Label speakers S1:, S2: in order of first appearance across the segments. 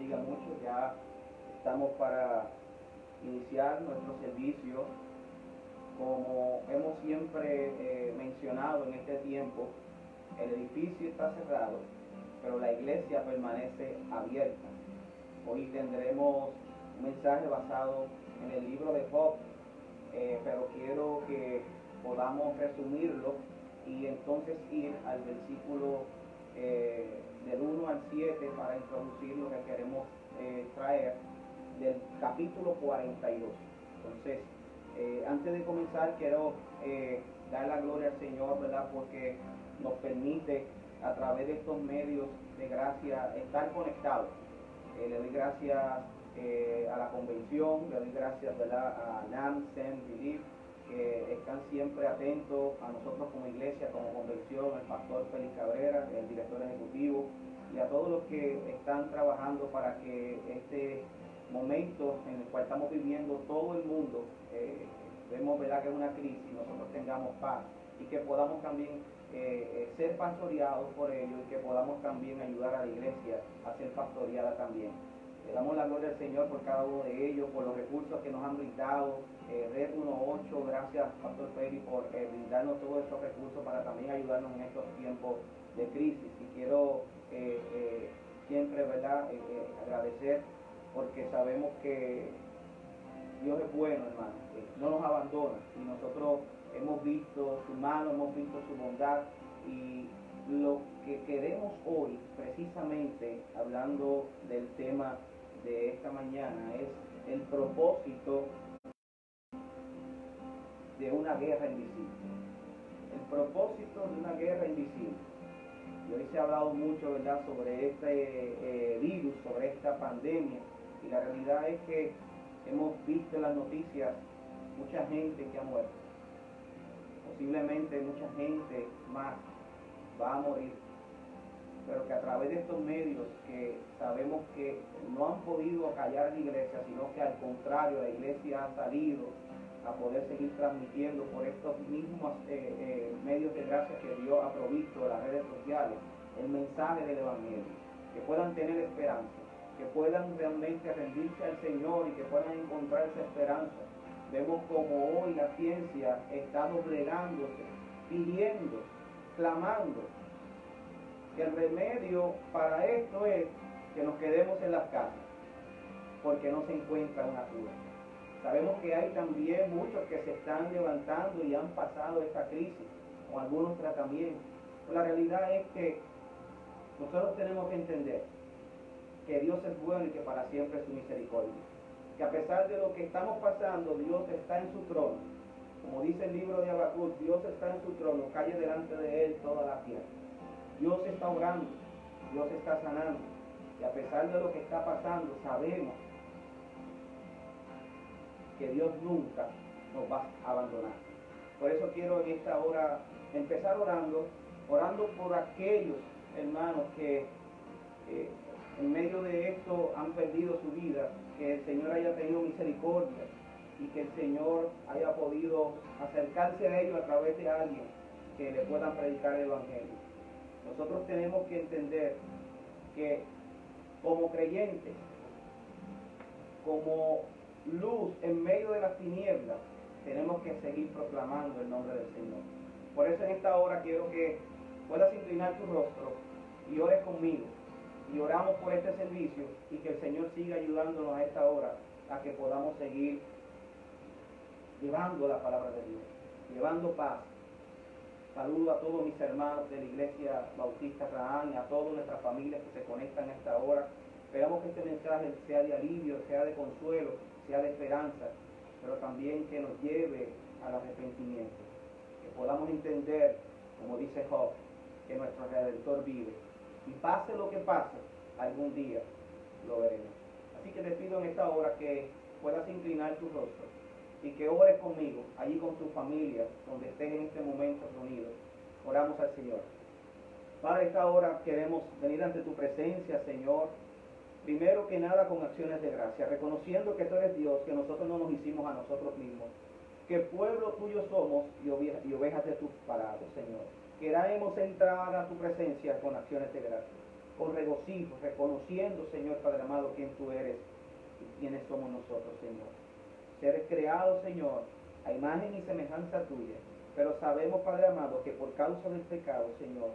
S1: bendiga mucho. Ya estamos para iniciar nuestro servicio. Como hemos siempre mencionado en este tiempo, el edificio está cerrado, pero la iglesia permanece abierta. Hoy tendremos un mensaje basado en el libro de Job, pero quiero que podamos resumirlo y entonces ir al versículo del 1 al 7 para introducir lo que queremos traer del capítulo 42. Entonces, antes de comenzar, quiero dar la gloria al Señor, ¿verdad? Porque nos permite a través de estos medios de gracia estar conectados. Le doy gracias a la convención, le doy gracias, ¿verdad?, a NAM, SEM, Relief, que están siempre atentos a nosotros como iglesia, como convención, al pastor Félix Cabrera, el director ejecutivo, y a todos los que están trabajando para que este momento en el cual estamos viviendo todo el mundo, vemos, ¿verdad?, que es una crisis, nosotros tengamos paz y que podamos también ser pastoreados por ellos y que podamos también ayudar a la iglesia a ser pastoreada también. Le damos la gloria al Señor por cada uno de ellos, por los recursos que nos han brindado. Red 18, gracias Pastor Peri por brindarnos todos estos recursos para también ayudarnos en estos tiempos de crisis. Y quiero siempre, ¿verdad?, agradecer, porque sabemos que Dios es bueno, hermano, no nos abandona, y nosotros hemos visto su mano, hemos visto su bondad, y lo que queremos hoy, precisamente hablando del tema de esta mañana, es el propósito de una guerra invisible. El propósito de una guerra invisible. Y hoy se ha hablado mucho, ¿verdad?, sobre este virus, sobre esta pandemia, y la realidad es que hemos visto en las noticias mucha gente que ha muerto. Posiblemente mucha gente más va a morir, pero que a través de estos medios, que sabemos que no han podido callar la iglesia, sino que al contrario, la iglesia ha salido a poder seguir transmitiendo por estos mismos medios de gracia que Dios ha provisto de las redes sociales, el mensaje del evangelio, que puedan tener esperanza, que puedan realmente rendirse al Señor y que puedan encontrar esa esperanza. Vemos como hoy la ciencia está doblegándose, pidiendo, clamando, que el remedio para esto es que nos quedemos en las casas, porque no se encuentra una cura. Sabemos que hay también muchos que se están levantando y han pasado esta crisis con algunos tratamientos. Pero la realidad es que nosotros tenemos que entender que Dios es bueno y que para siempre es su misericordia. Que a pesar de lo que estamos pasando, Dios está en su trono. Como dice el libro de Habacuc, Dios está en su trono, calle delante de él toda la tierra. Dios está orando, Dios está sanando. Y a pesar de lo que está pasando, sabemos que Dios nunca nos va a abandonar. Por eso quiero en esta hora empezar orando por aquellos hermanos que en medio de esto han perdido su vida, que el Señor haya tenido misericordia y que el Señor haya podido acercarse a ellos a través de alguien que le puedan predicar el evangelio. Nosotros tenemos que entender que como creyentes, como luz en medio de las tinieblas, tenemos que seguir proclamando el nombre del Señor. Por eso en esta hora quiero que puedas inclinar tu rostro y ores conmigo, y oramos por este servicio, y que el Señor siga ayudándonos a esta hora a que podamos seguir llevando la palabra de Dios, llevando paz. Saludo a todos mis hermanos de la Iglesia Bautista Rahán y a todas nuestras familias que se conectan a esta hora. Esperamos que este mensaje sea de alivio, sea de consuelo, sea de esperanza, pero también que nos lleve al arrepentimiento. Que podamos entender, como dice Job, que nuestro Redentor vive. Y pase lo que pase, algún día lo veremos. Así que te pido en esta hora que puedas inclinar tu rostro y que ores conmigo, allí con tu familia, donde estés en este momento reunidos. Oramos al Señor. Padre, esta hora queremos venir ante tu presencia, Señor, primero que nada con acciones de gracia, reconociendo que tú eres Dios, que nosotros no nos hicimos a nosotros mismos, que pueblo tuyo somos y ovejas de tu parado, Señor. Queremos entrar a tu presencia con acciones de gracia, con regocijo. regocijo, reconociendo, Señor Padre amado, quién tú eres y quiénes somos nosotros, Señor. Seres creados, Señor, a imagen y semejanza tuya, pero sabemos, Padre amado, que por causa del pecado, Señor,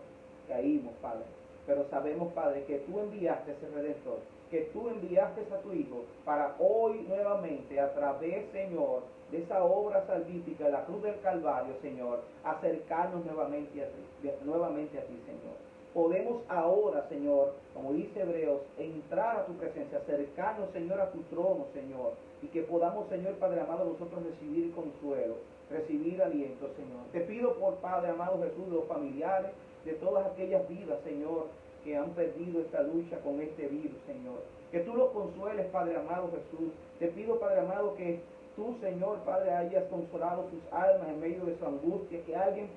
S1: caímos, Padre. Pero sabemos, Padre, que tú enviaste ese Redentor, que tú enviaste a tu Hijo para hoy nuevamente, a través, Señor, de esa obra salvífica, la cruz del Calvario, Señor, acercarnos nuevamente a ti, Señor. Podemos ahora, Señor, como dice Hebreos, entrar a tu presencia, acercarnos, Señor, a tu trono, Señor, y que podamos, Señor, Padre amado, nosotros recibir consuelo, recibir aliento, Señor. Te pido por, Padre amado Jesús, de los familiares, de todas aquellas vidas, Señor, que han perdido esta lucha con este virus, Señor. Que tú los consueles, Padre amado Jesús. Te pido, Padre amado, que tú, Señor, Padre, hayas consolado sus almas en medio de su angustia, que alguien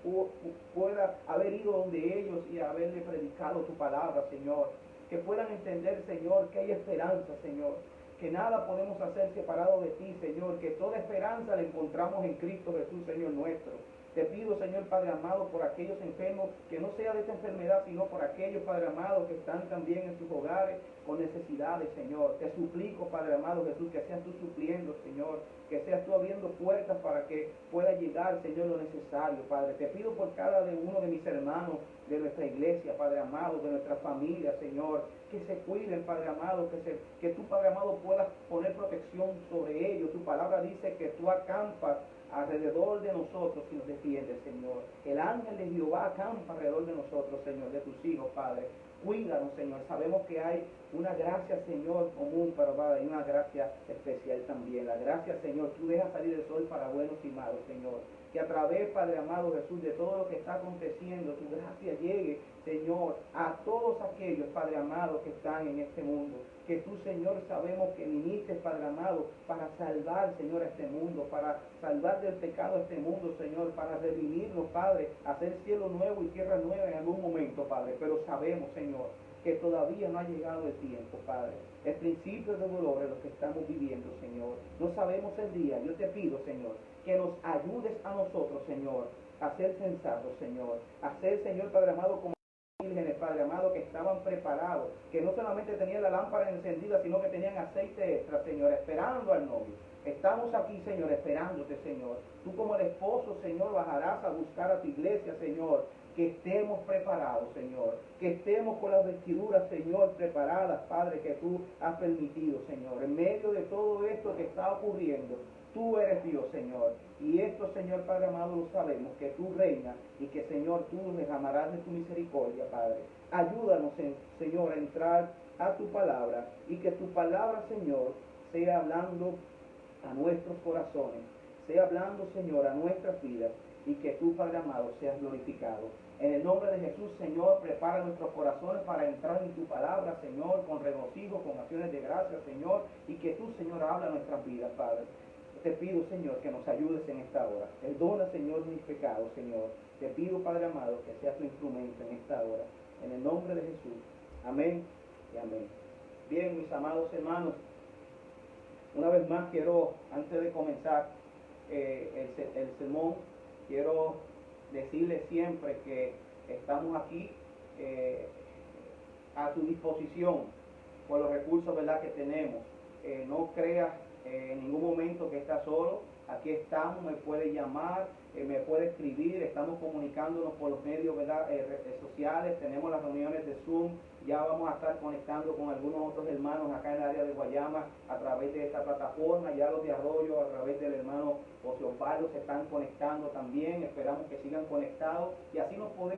S1: pueda haber ido donde ellos y haberle predicado tu palabra, Señor. Que puedan entender, Señor, que hay esperanza, Señor. Que nada podemos hacer separado de ti, Señor. Que toda esperanza la encontramos en Cristo Jesús, Señor nuestro. Te pido, Señor Padre amado, por aquellos enfermos, que no sea de esta enfermedad, sino por aquellos, Padre amado, que están también en sus hogares con necesidades, Señor. Te suplico, Padre amado Jesús, que seas tú supliendo, Señor, que seas tú abriendo puertas para que pueda llegar, Señor, lo necesario, Padre. Te pido por cada uno de mis hermanos de nuestra iglesia, Padre amado, de nuestra familia, Señor, que se cuiden, Padre amado, que tú, Padre amado, puedas poner protección sobre ellos. Tu palabra dice que tú acampas alrededor de nosotros y nos defiende, Señor. El ángel de Jehová acampa alrededor de nosotros, Señor, de tus hijos, Padre. Cuídanos, Señor. Sabemos que hay una gracia, Señor, común, pero hay una gracia especial también. La gracia, Señor, tú dejas salir el sol para buenos y malos, Señor. Que a través, Padre amado Jesús, de todo lo que está aconteciendo, tu gracia llegue, Señor, a todos aquellos, Padre amado, que están en este mundo. Que tú, Señor, sabemos que viniste, Padre amado, para salvar, Señor, a este mundo, para salvar del pecado a este mundo, Señor, para redimirnos, Padre, hacer cielo nuevo y tierra nueva en algún momento, Padre. Pero sabemos, Señor, que todavía no ha llegado el tiempo, Padre. El principio de dolor es lo que estamos viviendo, Señor. No sabemos el día. Yo te pido, Señor, que nos ayudes a nosotros, Señor, a ser sensatos, Señor, a ser, Señor, Padre amado, como vírgenes, Padre amado, que estaban preparados, que no solamente tenían la lámpara encendida, sino que tenían aceite extra, Señor, esperando al novio. Estamos aquí, Señor, esperándote, Señor. Tú como el esposo, Señor, bajarás a buscar a tu iglesia, Señor. Que estemos preparados, Señor. Que estemos con las vestiduras, Señor, preparadas, Padre, que tú has permitido, Señor. En medio de todo esto que está ocurriendo, tú eres Dios, Señor. Y esto, Señor Padre amado, lo sabemos, que tú reinas y que, Señor, tú derramarás de tu misericordia, Padre. Ayúdanos, Señor, a entrar a tu palabra y que tu palabra, Señor, sea hablando a nuestros corazones, sea hablando, Señor, a nuestras vidas y que tú, Padre amado, seas glorificado. En el nombre de Jesús, Señor, prepara nuestros corazones para entrar en tu palabra, Señor, con regocijo, con acciones de gracia, Señor, y que tú, Señor, habla nuestras vidas, Padre. Te pido, Señor, que nos ayudes en esta hora. Perdona, Señor, mis pecados, Señor. Te pido, Padre amado, que seas tu instrumento en esta hora. En el nombre de Jesús. Amén y amén. Bien, mis amados hermanos, una vez más quiero, antes de comenzar el sermón, quiero decirles siempre que estamos aquí a tu disposición por los recursos, ¿verdad?, que tenemos. No creas en ningún momento que estás solo. Aquí estamos, me puedes llamar, me puedes escribir, estamos comunicándonos por los medios, ¿verdad?, redes sociales, tenemos las reuniones de Zoom, ya vamos a estar conectando con algunos otros hermanos acá en el área de Guayama a través de esta plataforma, ya los de Arroyo a través del hermano José Osvaldo se están conectando también, esperamos que sigan conectados y así nos podemos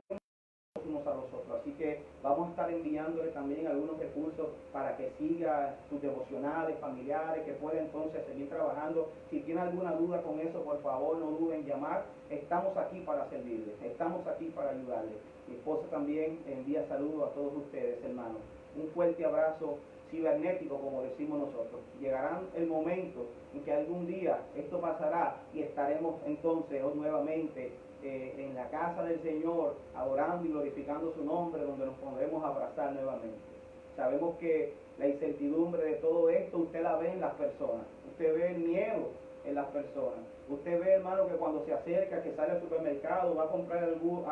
S1: unos a los otros. Así que vamos a estar enviándole también algunos recursos para que siga sus devocionales familiares, que pueda entonces seguir trabajando. Si tiene alguna duda con eso, por favor no duden en llamar. Estamos aquí para servirles, estamos aquí para ayudarles. Mi esposa también envía saludos a todos ustedes, hermanos. Un fuerte abrazo cibernético, como decimos nosotros. Llegará el momento en que algún día esto pasará y estaremos entonces nuevamente en la casa del Señor, adorando y glorificando su nombre, donde nos podremos abrazar nuevamente. Sabemos que la incertidumbre de todo esto, usted la ve en las personas. Usted ve el miedo en las personas. Usted ve, hermano, que cuando se acerca, que sale al supermercado, va a comprar algún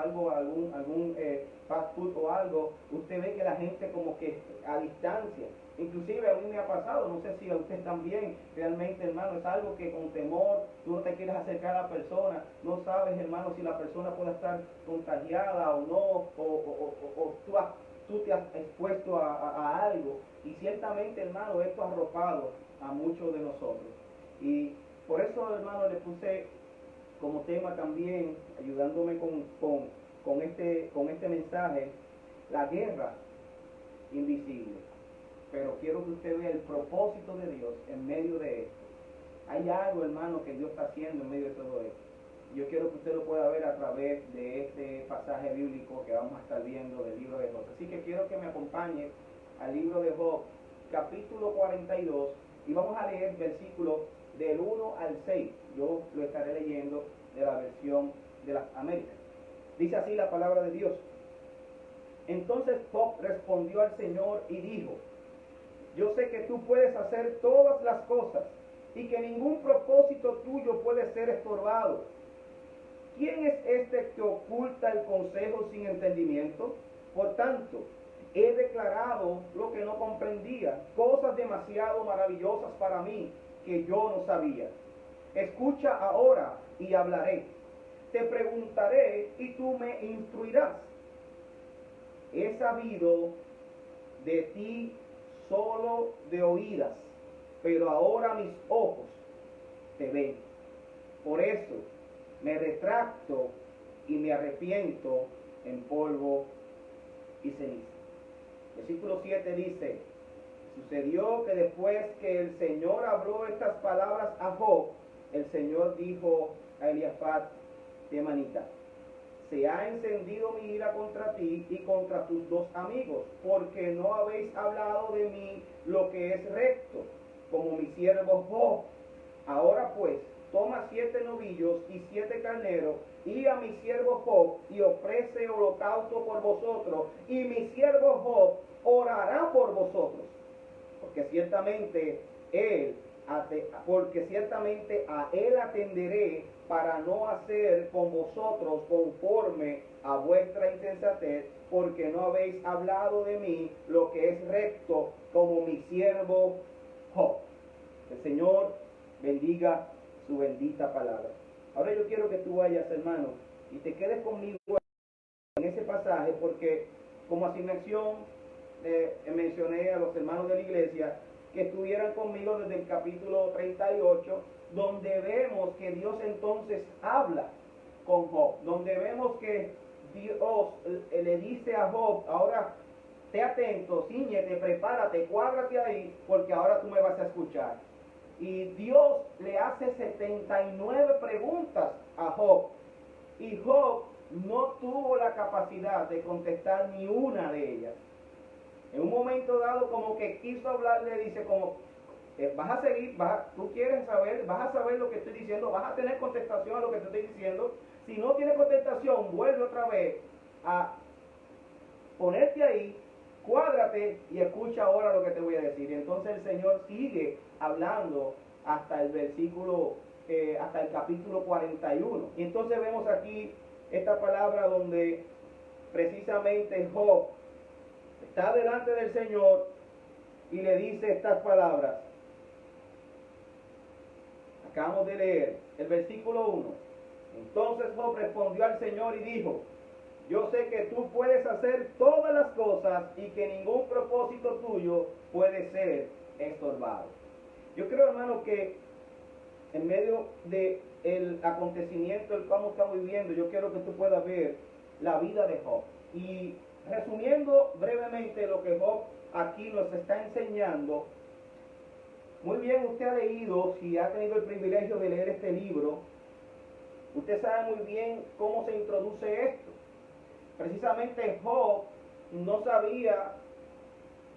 S1: fast food o algo, usted ve que la gente como que a distancia. Inclusive a mí me ha pasado, no sé si a usted también, realmente, hermano, es algo que con temor tú no te quieres acercar a la persona, no sabes, hermano, si la persona puede estar contagiada o no, o tú te has expuesto a algo. Y ciertamente, hermano, esto ha arropado a muchos de nosotros. Y por eso, hermano, le puse como tema también, ayudándome con este mensaje, la guerra invisible. Pero quiero que usted vea el propósito de Dios en medio de esto. Hay algo, hermano, que Dios está haciendo en medio de todo esto. Yo quiero que usted lo pueda ver a través de este pasaje bíblico que vamos a estar viendo del libro de Job. Así que quiero que me acompañe al libro de Job, capítulo 42, y vamos a leer versículos del 1 al 6. Yo lo estaré leyendo de la versión de las Américas. Dice así la palabra de Dios. Entonces Job respondió al Señor y dijo: yo sé que tú puedes hacer todas las cosas y que ningún propósito tuyo puede ser estorbado. ¿Quién es este que oculta el consejo sin entendimiento? Por tanto, he declarado lo que no comprendía, cosas demasiado maravillosas para mí que yo no sabía. Escucha ahora y hablaré. Te preguntaré y tú me instruirás. He sabido de ti solo de oídas, pero ahora mis ojos te ven. Por eso me retracto y me arrepiento en polvo y ceniza. Versículo 7 dice: sucedió que después que el Señor habló estas palabras a Job, el Señor dijo a Eliafaz temanita: se ha encendido mi ira contra ti y contra tus dos amigos, porque no habéis hablado de mí lo que es recto, como mi siervo Job. Ahora pues, toma 7 novillos y 7 carneros, y a mi siervo Job, y ofrece holocausto por vosotros, y mi siervo Job orará por vosotros, porque ciertamente a él atenderé, para no hacer con vosotros conforme a vuestra insensatez, porque no habéis hablado de mí lo que es recto, como mi siervo Job. El Señor bendiga su bendita palabra. Ahora yo quiero que tú vayas, hermano, y te quedes conmigo en ese pasaje, porque como asignación mencioné a los hermanos de la iglesia que estuvieran conmigo desde el capítulo 38, donde vemos que Dios entonces habla con Job, donde vemos que Dios le dice a Job: ahora esté atento, cíñete, prepárate, cuádrate ahí, porque ahora tú me vas a escuchar. Y Dios le hace 79 preguntas a Job, y Job no tuvo la capacidad de contestar ni una de ellas. En un momento dado como que quiso hablarle, dice como: vas a seguir, tú quieres saber, vas a saber lo que estoy diciendo, vas a tener contestación a lo que te estoy diciendo. Si no tienes contestación, vuelve otra vez a ponerte ahí, cuádrate y escucha ahora lo que te voy a decir. Y entonces el Señor sigue hablando hasta el hasta el capítulo 41. Y entonces vemos aquí esta palabra donde precisamente Job está delante del Señor y le dice estas palabras. Acabamos de leer el versículo 1. Entonces Job respondió al Señor y dijo: yo sé que tú puedes hacer todas las cosas y que ningún propósito tuyo puede ser estorbado. Yo creo, hermano, que en medio del acontecimiento el cual estamos viviendo, yo quiero que tú puedas ver la vida de Job. Y resumiendo brevemente lo que Job aquí nos está enseñando, muy bien, usted ha leído, si ha tenido el privilegio de leer este libro, usted sabe muy bien cómo se introduce esto. Precisamente Job no sabía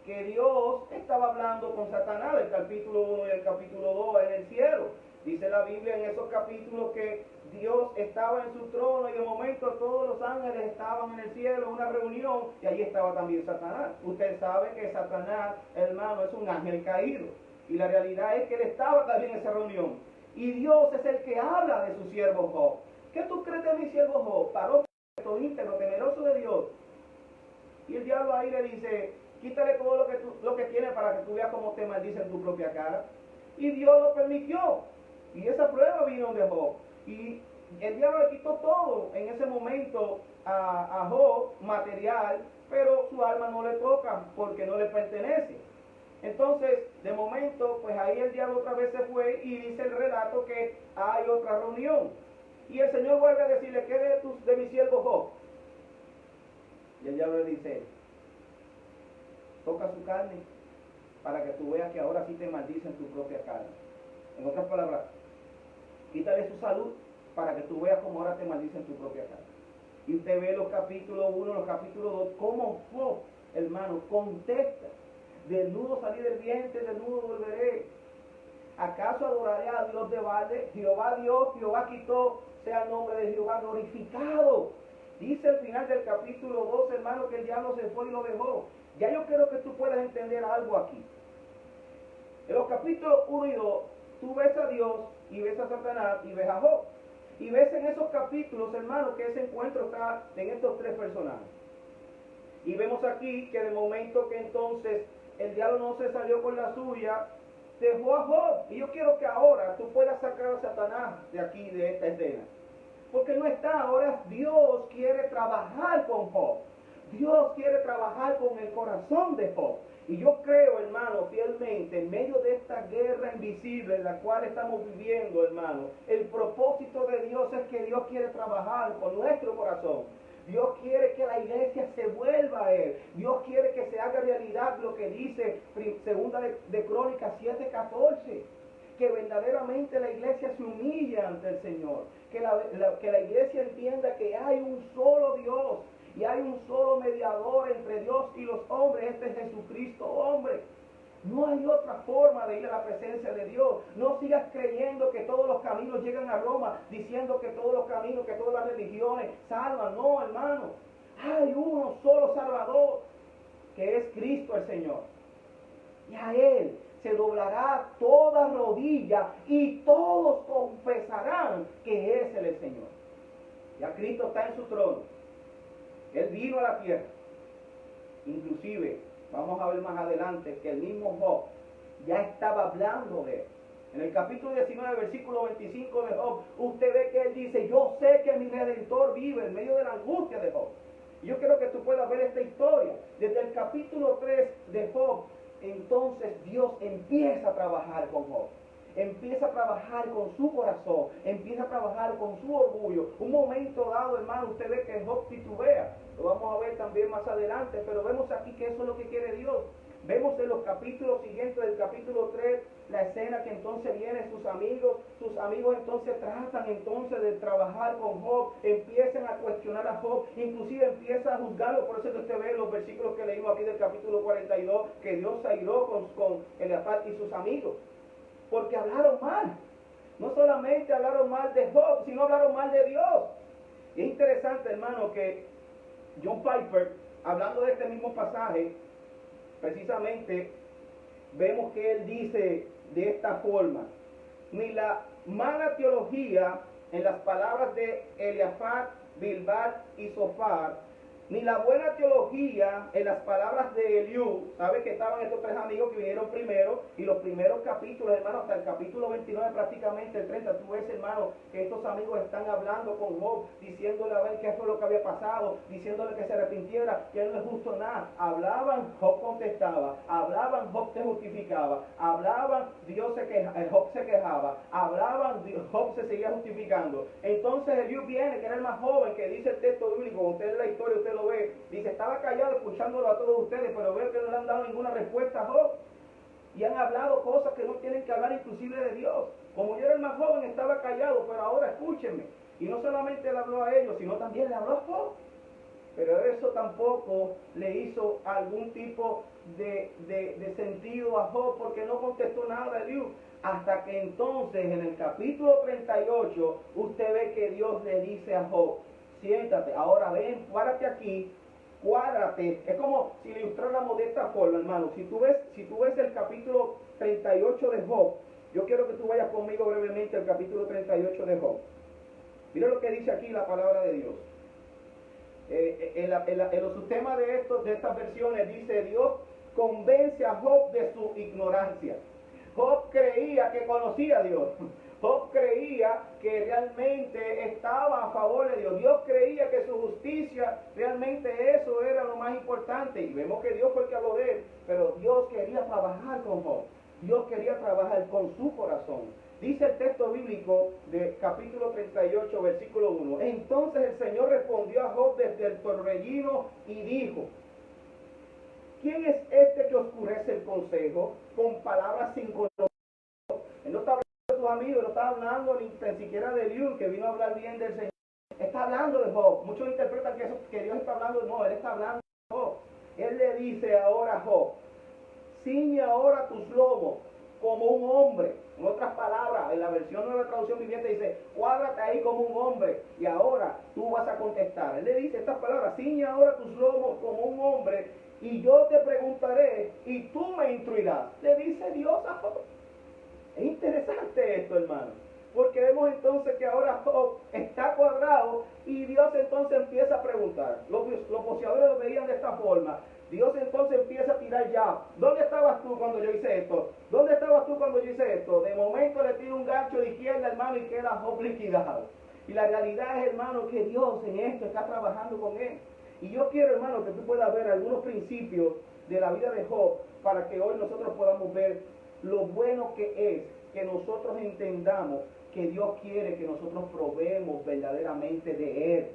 S1: que Dios estaba hablando con Satanás, el capítulo 1 y el capítulo 2 en el cielo. Dice la Biblia en esos capítulos que Dios estaba en su trono y de momento todos los ángeles estaban en el cielo en una reunión y allí estaba también Satanás. Usted sabe que Satanás, hermano, es un ángel caído y la realidad es que él estaba también en esa reunión. Y Dios es el que habla de su siervo Job. ¿Qué tú crees de mi siervo Job? Paró íntegro, temeroso de Dios. Y el diablo ahí le dice, quítale todo lo que tiene para que tú veas cómo te maldice en tu propia cara. Y Dios lo permitió. Y esa prueba vino de Job. Y el diablo le quitó todo en ese momento a Job, material, pero su alma no le toca porque no le pertenece. Entonces, de momento, pues ahí el diablo otra vez se fue y dice el relato que hay otra reunión. Y el Señor vuelve a decirle, ¿qué de mi siervo Job? Y el diablo le dice, toca su carne para que tú veas que ahora sí te maldice en tu propia carne. En otras palabras, quítale su salud para que tú veas cómo ahora te maldice en tu propia carne. Y usted ve los capítulos 1, los capítulos 2, cómo Job, hermano, contesta. Desnudo salí del vientre, desnudo volveré. ¿Acaso adoraré a Dios de balde? Jehová Dios, Jehová quitó, sea el nombre de Jehová glorificado. Dice al final del capítulo 2, hermano, que el diablo se fue y lo dejó. Ya yo quiero que tú puedas entender algo aquí. En los capítulos 1 y 2, tú ves a Dios y ves a Satanás y ves a Job. Y ves en esos capítulos, hermano, que ese encuentro está en estos tres personajes. Y vemos aquí que de momento que entonces el diablo no se salió con la suya, dejó a Job. Y yo quiero que ahora tú puedas sacar a Satanás de aquí, de esta escena. Porque no está, ahora Dios quiere trabajar con Job. Dios quiere trabajar con el corazón de Job. Y yo creo, hermano, fielmente, en medio de esta guerra invisible en la cual estamos viviendo, hermano, el propósito de Dios es que Dios quiere trabajar con nuestro corazón. Dios quiere que la iglesia se vuelva a Él. Dios quiere que se haga realidad lo que dice segunda de Crónicas 7:14. Que verdaderamente la iglesia se humilla ante el Señor. Que la iglesia entienda que hay un solo Dios. Y hay un solo mediador entre Dios y los hombres. Este es Jesucristo, hombre. No hay otra forma de ir a la presencia de Dios. No sigas creyendo que todos los caminos llegan a Roma, diciendo que todos los caminos, que todas las religiones salvan. No, hermano. Hay uno solo Salvador, que es Cristo el Señor. Y a Él se doblará toda rodilla y todos confesarán que es Él el Señor. Ya Cristo está en su trono. Él vino a la tierra. Inclusive, vamos a ver más adelante que el mismo Job ya estaba hablando de él. En el capítulo 19, versículo 25 de Job, usted ve que él dice, yo sé que mi Redentor vive en medio de la angustia de Job. Y yo quiero que tú puedas ver esta historia. Desde el capítulo 3 de Job, entonces Dios empieza a trabajar con Job. Empieza a trabajar con su corazón, empieza a trabajar con su orgullo. Un momento dado, hermano, usted ve que Job titubea. Lo vamos a ver también más adelante, pero vemos aquí que eso es lo que quiere Dios. Vemos en los capítulos siguientes del capítulo 3 la escena que entonces vienen sus amigos entonces tratan entonces de trabajar con Job, empiezan a cuestionar a Job, inclusive empieza a juzgarlo. Por eso es que usted ve los versículos que leímos aquí del capítulo 42, que Dios se airó con Eliafaz y sus amigos. Porque hablaron mal. No solamente hablaron mal de Job, sino hablaron mal de Dios. Y es interesante, hermano, que John Piper, hablando de este mismo pasaje, precisamente vemos que él dice de esta forma: ni la mala teología en las palabras de Eliafaz, Bildad y Zofar, ni la buena teología en las palabras de Eliú. Sabe que estaban estos tres amigos que vinieron primero, y los primeros capítulos, hermano, hasta el capítulo 29 prácticamente, el 30, tú ves, hermano, que estos amigos están hablando con Job, diciéndole a ver qué fue lo que había pasado, diciéndole que se arrepintiera, que él no es justo nada. Hablaban, Job contestaba, hablaban, Job se justificaba, hablaban, Job se quejaba, hablaban, Job se seguía justificando. Entonces Eliú viene, que era el más joven, que dice el texto bíblico, usted la historia, usted lo ve, dice, estaba callado escuchándolo a todos ustedes, pero veo que no le han dado ninguna respuesta a Job. Y han hablado cosas que no tienen que hablar, inclusive de Dios. Como yo era el más joven, estaba callado, pero ahora escúchenme. Y no solamente le habló a ellos, sino también le habló a Job. Pero eso tampoco le hizo algún tipo de sentido a Job, porque no contestó nada a Dios. Hasta que entonces en el capítulo 38, usted ve que Dios le dice a Job, siéntate, ahora ven, párate aquí, cuádrate. Es como si le ilustráramos de esta forma, hermano. Si tú ves el capítulo 38 de Job, Yo quiero que tú vayas conmigo brevemente al capítulo 38 de Job. Mira lo que dice aquí la palabra de Dios. En los sistemas de estas versiones dice: Dios convence a Job de su ignorancia. Job creía que conocía a Dios. Job creía que realmente estaba a favor de Dios. Dios creía que su justicia, realmente eso era lo más importante. Y vemos que Dios fue el que habló de él, pero Dios quería trabajar con Job. Dios quería trabajar con su corazón. Dice el texto bíblico de capítulo 38, versículo 1. Entonces el Señor respondió a Job desde el torbellino y dijo: ¿quién es este que oscurece el consejo con palabras sin conocimiento? Él no está hablando de sus amigos, no está hablando ni tan siquiera de Dios, que vino a hablar bien del Señor. Está hablando de Job. Muchos interpretan que Dios está hablando. No, Él está hablando de Job. Él le dice ahora a Job: ciñe ahora tus lomos como un hombre. En otras palabras, en la versión Nueva Traducción Viviente dice: cuádrate ahí como un hombre y ahora tú vas a contestar. Él le dice estas palabras: ciñe ahora tus lomos como un hombre y yo te preguntaré y tú me instruirás. Le dice Dios a Job. Es interesante esto, hermano, porque vemos entonces que ahora Job está cuadrado y Dios entonces empieza a preguntar. Los poseedores lo veían de esta forma. Dios entonces empieza a tirar ya. ¿Dónde estabas tú cuando yo hice esto? ¿Dónde estabas tú cuando yo hice esto? De momento le tira un gancho de izquierda, hermano, y queda Job liquidado. Y la realidad es, hermano, que Dios en esto está trabajando con él. Y yo quiero, hermano, que tú puedas ver algunos principios de la vida de Job para que hoy nosotros podamos ver lo bueno que es que nosotros entendamos que Dios quiere que nosotros probemos verdaderamente de Él.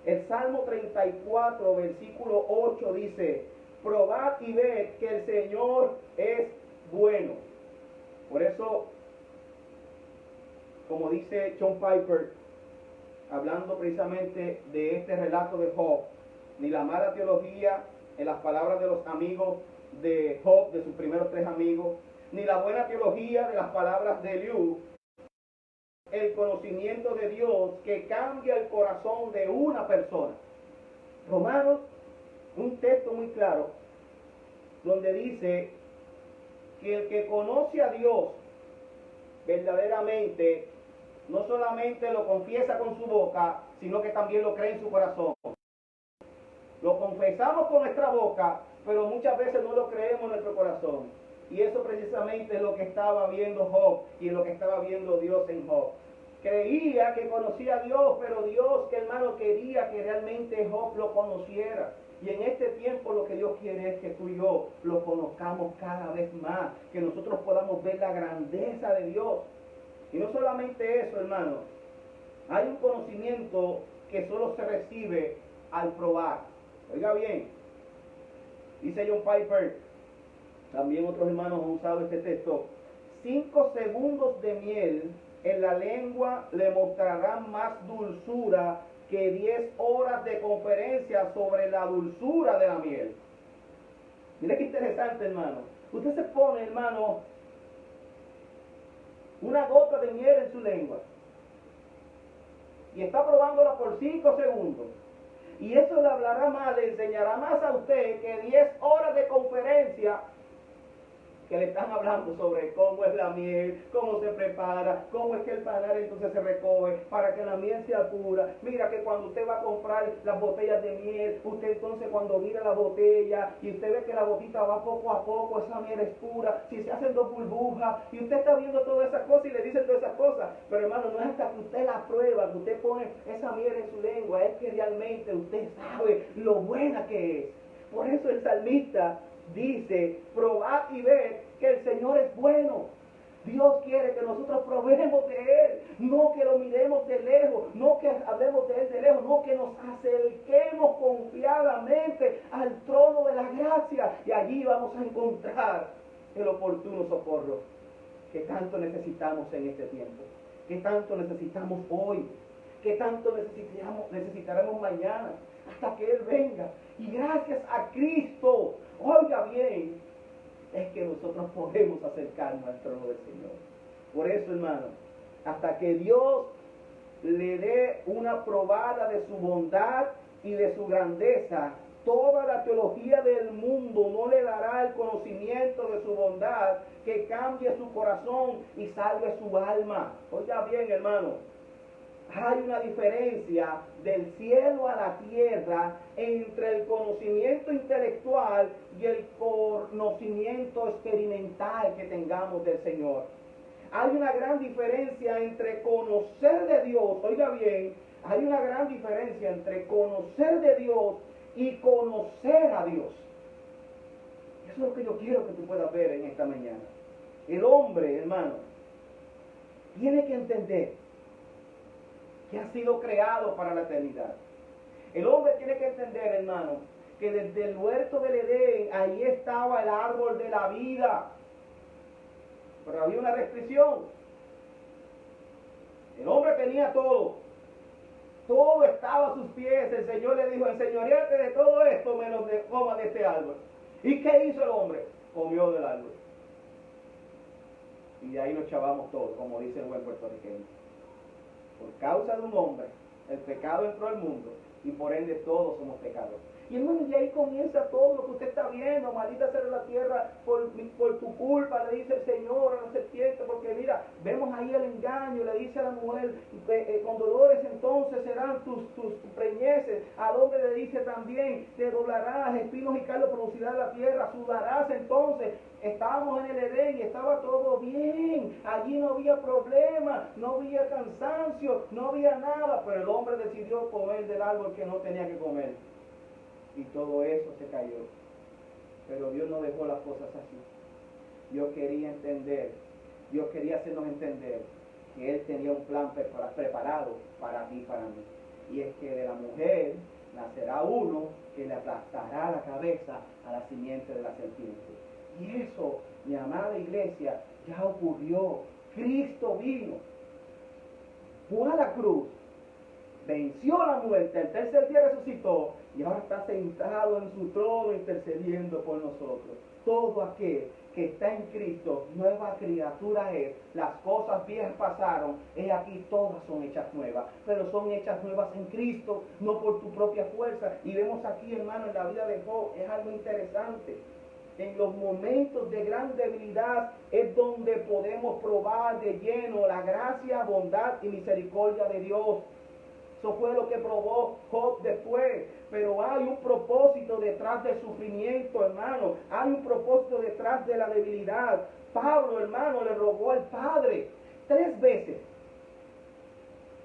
S1: El Salmo 34, versículo 8 dice: probad y ved que el Señor es bueno. Por eso, como dice John Piper, hablando precisamente de este relato de Job, ni la mala teología en las palabras de los amigos de Job, de sus primeros 3 amigos, ni la buena teología de las palabras de Eliú, el conocimiento de Dios que cambia el corazón de una persona. Romanos, un texto muy claro, donde dice que el que conoce a Dios verdaderamente, no solamente lo confiesa con su boca, sino que también lo cree en su corazón. Lo confesamos con nuestra boca, pero muchas veces no lo creemos en nuestro corazón. Y eso precisamente es lo que estaba viendo Job y es lo que estaba viendo Dios en Job. Creía que conocía a Dios, pero Dios, que hermano, quería que realmente Job lo conociera. Y en este tiempo lo que Dios quiere es que tú y yo lo conozcamos cada vez más, que nosotros podamos ver la grandeza de Dios. Y no solamente eso, hermano, hay un conocimiento que solo se recibe al probar. Oiga bien, dice John Piper, también otros hermanos han usado este texto: 5 segundos de miel en la lengua le mostrarán más dulzura que 10 horas de conferencia sobre la dulzura de la miel. Mire qué interesante, hermano. Usted se pone, hermano, una gota de miel en su lengua y está probándola por 5 segundos. Y eso le hablará más, le enseñará más a usted que 10 horas de conferencia que le están hablando sobre cómo es la miel, cómo se prepara, cómo es que el panal entonces se recoge para que la miel sea pura. Mira que cuando usted va a comprar las botellas de miel, usted entonces cuando mira la botella y usted ve que la gotita va poco a poco, esa miel es pura. Si se hacen 2 burbujas y usted está viendo todas esas cosas y le dicen todas esas cosas, pero hermano, no es hasta que usted la prueba, que usted pone esa miel en su lengua, es que realmente usted sabe lo buena que es. Por eso el salmista dice: probad y ved que el Señor es bueno. Dios quiere que nosotros probemos de Él, no que lo miremos de lejos, no que hablemos de Él de lejos, no que nos acerquemos confiadamente al trono de la gracia y allí vamos a encontrar el oportuno socorro que tanto necesitamos en este tiempo, que tanto necesitamos hoy, que tanto necesitaremos mañana, hasta que Él venga. Y gracias a Cristo, oiga bien, es que nosotros podemos acercarnos al trono del Señor. Por eso, hermano, hasta que Dios le dé una probada de su bondad y de su grandeza, Toda la teología del mundo no le dará el conocimiento de su bondad que cambie su corazón y salve su alma. Oiga bien, hermano, hay una diferencia del cielo a la tierra entre el conocimiento intelectual y el conocimiento experimental que tengamos del Señor. Hay una gran diferencia entre conocer de Dios, oiga bien, hay una gran diferencia entre conocer de Dios y conocer a Dios. Eso es lo que yo quiero que tú puedas ver en esta mañana. El hombre, hermano, tiene que entender que ha sido creado para la eternidad. El hombre tiene que entender, hermano, que desde el huerto del Edén, ahí estaba el árbol de la vida. Pero había una restricción. El hombre tenía todo. Todo estaba a sus pies. El Señor le dijo, enseñoreate de todo esto menos de coma de este árbol. ¿Y qué hizo el hombre? Comió del árbol. Y de ahí nos chavamos todos, como dice el buen puertorriqueño. Por causa de un hombre, el pecado entró al mundo y por ende todos somos pecadores. Y hermano, y ahí comienza todo lo que usted está viendo. Maldita será la tierra por tu culpa, le dice el Señor a la serpiente, porque mira, vemos ahí el engaño, le dice a la mujer, con dolores entonces serán tus preñeces. Al hombre le dice también, te doblarás, espinos y cardos producirá la tierra, sudarás entonces. Estábamos en el Edén y estaba todo bien, allí no había problema, no había cansancio, no había nada, pero el hombre decidió comer del árbol que no tenía que comer. Y todo eso se cayó. Pero Dios no dejó las cosas así. Dios quería entender, Dios quería hacernos entender que Él tenía un plan preparado para ti y para mí. Y es que de la mujer nacerá uno que le aplastará la cabeza a la simiente de la serpiente. Y eso, mi amada iglesia, ya ocurrió. Cristo vino, fue a la cruz, venció la muerte, el tercer día resucitó y ahora está sentado en su trono intercediendo por nosotros. Todo aquel que está en Cristo, nueva criatura es. Las cosas viejas pasaron, he aquí todas son hechas nuevas, pero son hechas nuevas en Cristo, no por tu propia fuerza. Y vemos aquí, hermano, en la vida de Job, es algo interesante. En los momentos de gran debilidad es donde podemos probar de lleno la gracia, bondad y misericordia de Dios. Eso fue lo que probó Job después. Pero hay un propósito detrás del sufrimiento, hermano. Hay un propósito detrás de la debilidad. Pablo, hermano, le rogó al Padre 3 veces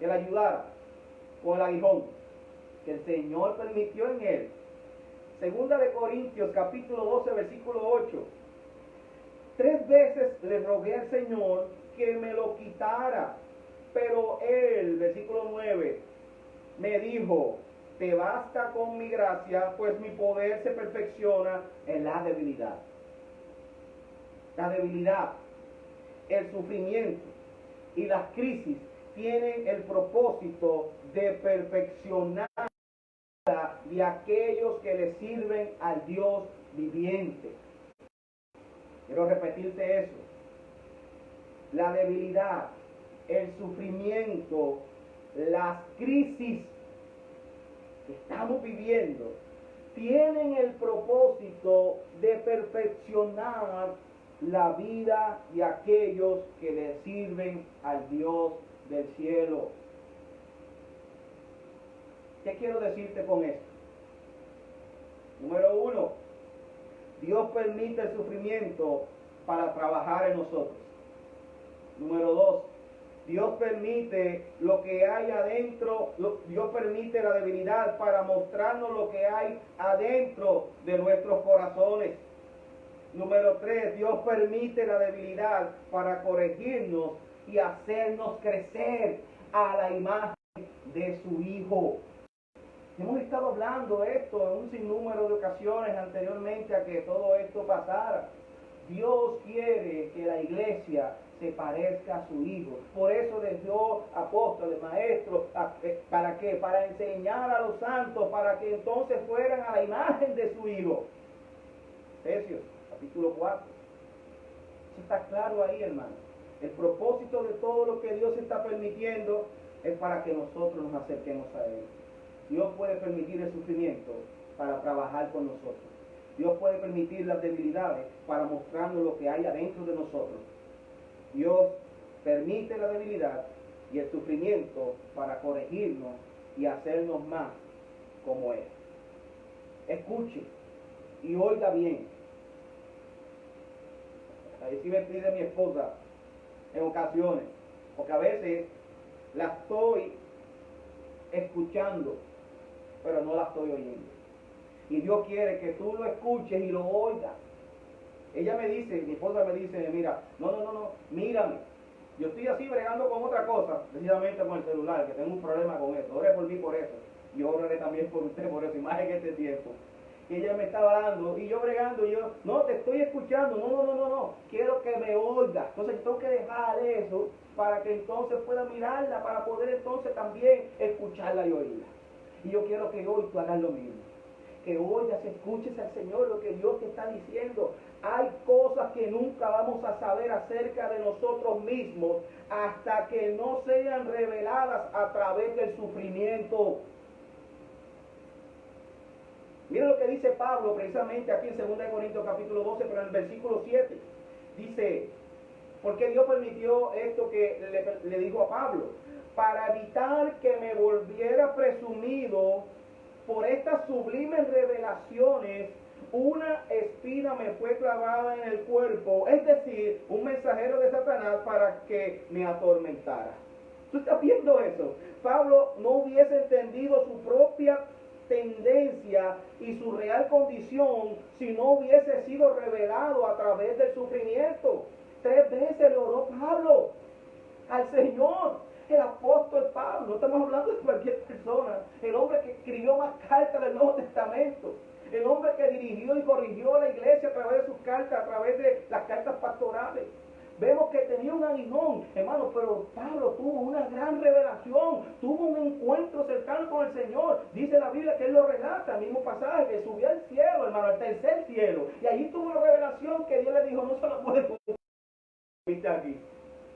S1: que le ayudara con el aguijón que el Señor permitió en él. Segunda de Corintios, capítulo 12, versículo 8. 3 veces le rogué al Señor que me lo quitara. Pero él, versículo 9, me dijo, te basta con mi gracia, pues mi poder se perfecciona en la debilidad. La debilidad, el sufrimiento y las crisis tienen el propósito de perfeccionar de aquellos que le sirven al Dios viviente. Quiero repetirte eso. La debilidad, el sufrimiento, las crisis que estamos viviendo tienen el propósito de perfeccionar la vida de aquellos que le sirven al Dios del cielo. ¿Qué quiero decirte con esto? Número 1, Dios permite el sufrimiento para trabajar en nosotros. Número 2, Dios permite lo que hay adentro, Dios permite la debilidad para mostrarnos lo que hay adentro de nuestros corazones. Número 3, Dios permite la debilidad para corregirnos y hacernos crecer a la imagen de su Hijo. Hemos estado hablando esto en un sinnúmero de ocasiones anteriormente a que todo esto pasara. Dios quiere que la iglesia se parezca a su Hijo. Por eso les dio apóstoles, maestros, ¿para qué? Para enseñar a los santos, para que entonces fueran a la imagen de su Hijo. Efesios, capítulo 4. Eso está claro ahí, hermano. El propósito de todo lo que Dios está permitiendo es para que nosotros nos acerquemos a Él. Dios puede permitir el sufrimiento para trabajar con nosotros. Dios puede permitir las debilidades para mostrarnos lo que hay adentro de nosotros. Dios permite la debilidad y el sufrimiento para corregirnos y hacernos más como Él. Escuche y oiga bien. Ahí sí me pide mi esposa en ocasiones, porque a veces la estoy escuchando, pero no la estoy oyendo. Y Dios quiere que tú lo escuches y lo oigas. Ella me dice, mi esposa me dice, mira, no, mírame. Yo estoy así bregando con otra cosa, precisamente con el celular, que tengo un problema con eso. Ore por mí por eso. Yo oraré también por usted por eso, y más en este tiempo. Y ella me estaba dando, y yo bregando, y yo, no, te estoy escuchando, no, quiero que me oiga. Entonces tengo que dejar eso para que entonces pueda mirarla, para poder entonces también escucharla y oírla. Y yo quiero que hoy tú hagas lo mismo. Que oigas, escuches al Señor lo que Dios te está diciendo. Hay cosas que nunca vamos a saber acerca de nosotros mismos hasta que no sean reveladas a través del sufrimiento. Mira lo que dice Pablo precisamente aquí en 2 Corintios capítulo 12, pero en el versículo 7. Dice, porque Dios permitió esto que le dijo a Pablo, para evitar que me volviera presumido por estas sublimes revelaciones, una espina me fue clavada en el cuerpo, es decir, un mensajero de Satanás para que me atormentara. ¿Tú estás viendo eso? Pablo no hubiese entendido su propia tendencia y su real condición si no hubiese sido revelado a través del sufrimiento. 3 veces le oró Pablo al Señor. El apóstol Pablo, no estamos hablando de cualquier persona, el hombre que escribió más cartas del Nuevo Testamento, el hombre que dirigió y corrigió a la iglesia a través de sus cartas, a través de las cartas pastorales. Vemos que tenía un aguijón, hermano, pero Pablo tuvo una gran revelación, tuvo un encuentro cercano con el Señor. Dice la Biblia que él lo relata, el mismo pasaje, que subió al cielo, hermano, al tercer cielo. Y allí tuvo una revelación que Dios le dijo, no se la puede cumplir aquí.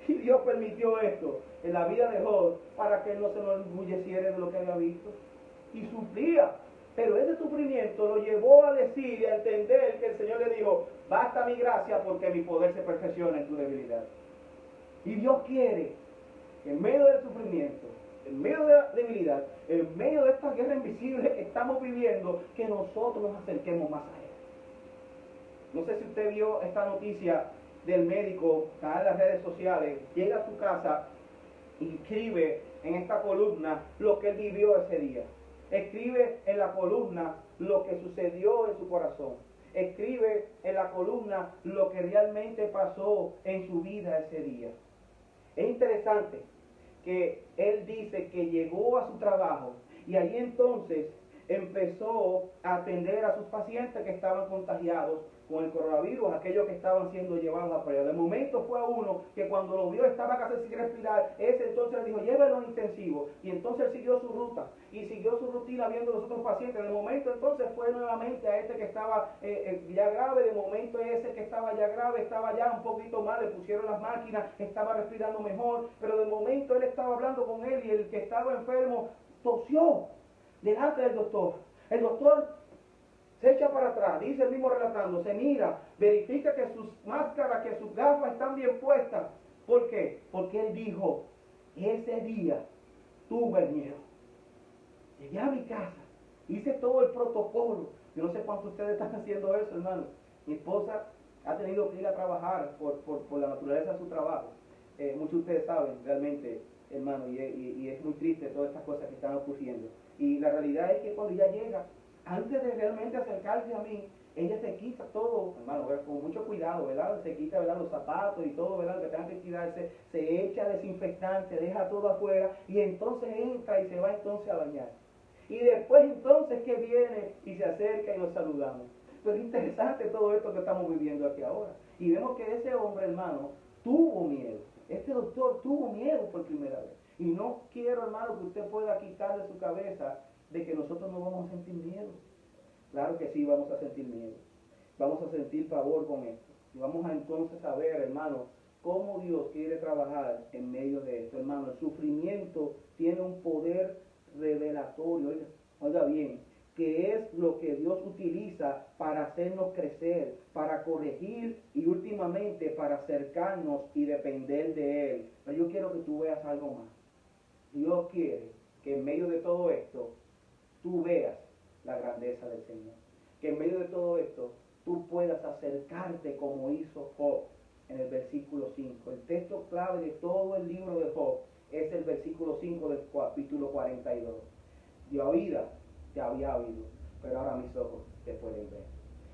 S1: Y Dios permitió esto en la vida de Job para que él no se enorgulleciera de lo que había visto. Y sufría. Pero ese sufrimiento lo llevó a decir y a entender que el Señor le dijo, basta mi gracia porque mi poder se perfecciona en tu debilidad. Y Dios quiere, en medio del sufrimiento, en medio de la debilidad, en medio de esta guerra invisible que estamos viviendo, que nosotros nos acerquemos más a Él. No sé si usted vio esta noticia del médico que está en las redes sociales, llega a su casa y escribe en esta columna lo que él vivió ese día. Escribe en la columna lo que sucedió en su corazón. Escribe en la columna lo que realmente pasó en su vida ese día. Es interesante que él dice que llegó a su trabajo y allí entonces empezó a atender a sus pacientes que estaban contagiados con el coronavirus, aquellos que estaban siendo llevados a prueba. De momento fue a uno que cuando lo vio estaba casi sin respirar, ese entonces le dijo, llévelo en intensivo, y entonces él siguió su ruta, y siguió su rutina viendo los otros pacientes. De momento entonces fue nuevamente a este que estaba ya grave, de momento ese que estaba ya grave, estaba ya un poquito mal, le pusieron las máquinas, estaba respirando mejor, pero de momento él estaba hablando con él, y el que estaba enfermo tosió delante del doctor. El doctor se echa para atrás, dice el mismo relatando, se mira, verifica que sus máscaras, que sus gafas están bien puestas. ¿Por qué? Porque él dijo, ese día tuve miedo. Llegué a mi casa, hice todo el protocolo. Yo no sé cuántos de ustedes están haciendo eso, hermano. Mi esposa ha tenido que ir a trabajar por la naturaleza de su trabajo. Muchos de ustedes saben realmente, hermano, y es muy triste todas estas cosas que están ocurriendo. Y la realidad es que cuando ella llega, antes de realmente acercarse a mí, ella se quita todo, hermano, con mucho cuidado, ¿verdad? Se quita, ¿verdad?, los zapatos y todo, ¿verdad?, que tengan que quitarse, se echa desinfectante, deja todo afuera, y entonces entra y se va entonces a bañar. Y después entonces que viene y se acerca y nos saludamos. Pues es interesante todo esto que estamos viviendo aquí ahora. Y vemos que ese hombre, hermano, tuvo miedo. Este doctor tuvo miedo por primera vez. Y no quiero, hermano, que usted pueda quitar de su cabeza de que nosotros no vamos a sentir miedo. Claro que sí vamos a sentir miedo. Vamos a sentir pavor con esto. Y vamos a entonces a ver, hermano, cómo Dios quiere trabajar en medio de esto. Hermano, el sufrimiento tiene un poder revelatorio. Oiga bien, que es lo que Dios utiliza para hacernos crecer, para corregir y últimamente para acercarnos y depender de Él. Pero yo quiero que tú veas algo más. Dios quiere que en medio de todo esto tú veas la grandeza del Señor. Que en medio de todo esto tú puedas acercarte como hizo Job en el versículo 5. El texto clave de todo el libro de Job es el versículo 5 del capítulo 42. De oídas te había oído, pero ahora mis ojos te pueden ver.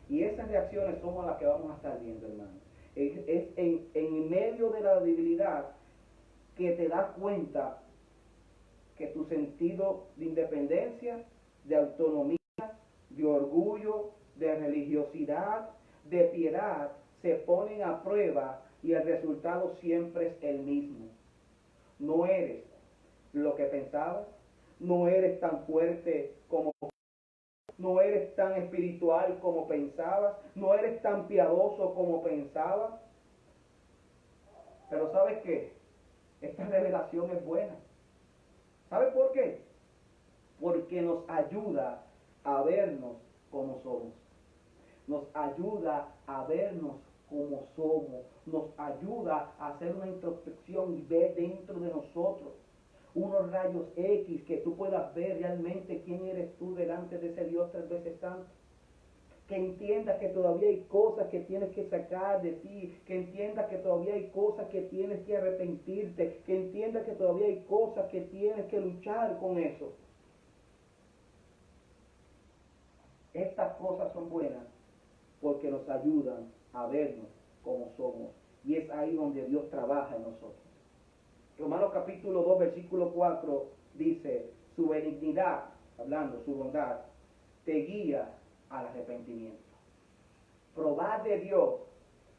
S1: Y esas reacciones son las que vamos a estar viendo, hermano. Es en medio de la debilidad que te das cuenta que tu sentido de independencia, de autonomía, de orgullo, de religiosidad, de piedad, se ponen a prueba y el resultado siempre es el mismo. No eres lo que pensabas, no eres tan fuerte como no eres tan espiritual como pensabas, no eres tan piadoso como pensabas. Pero ¿sabes qué? Esta revelación es buena. ¿Sabes por qué? Porque nos ayuda a vernos como somos. Nos ayuda a vernos como somos. Nos ayuda a hacer una introspección y ver dentro de nosotros unos rayos X que tú puedas ver realmente quién eres tú delante de ese Dios tres veces santo. Que entiendas que todavía hay cosas que tienes que sacar de ti, que entiendas que todavía hay cosas que tienes que arrepentirte, que entiendas que todavía hay cosas que tienes que luchar con eso. Estas cosas son buenas porque nos ayudan a vernos como somos. Y es ahí donde Dios trabaja en nosotros. Romanos capítulo 2, versículo 4 dice, su benignidad, hablando, su bondad, te guía al arrepentimiento. Probar de Dios,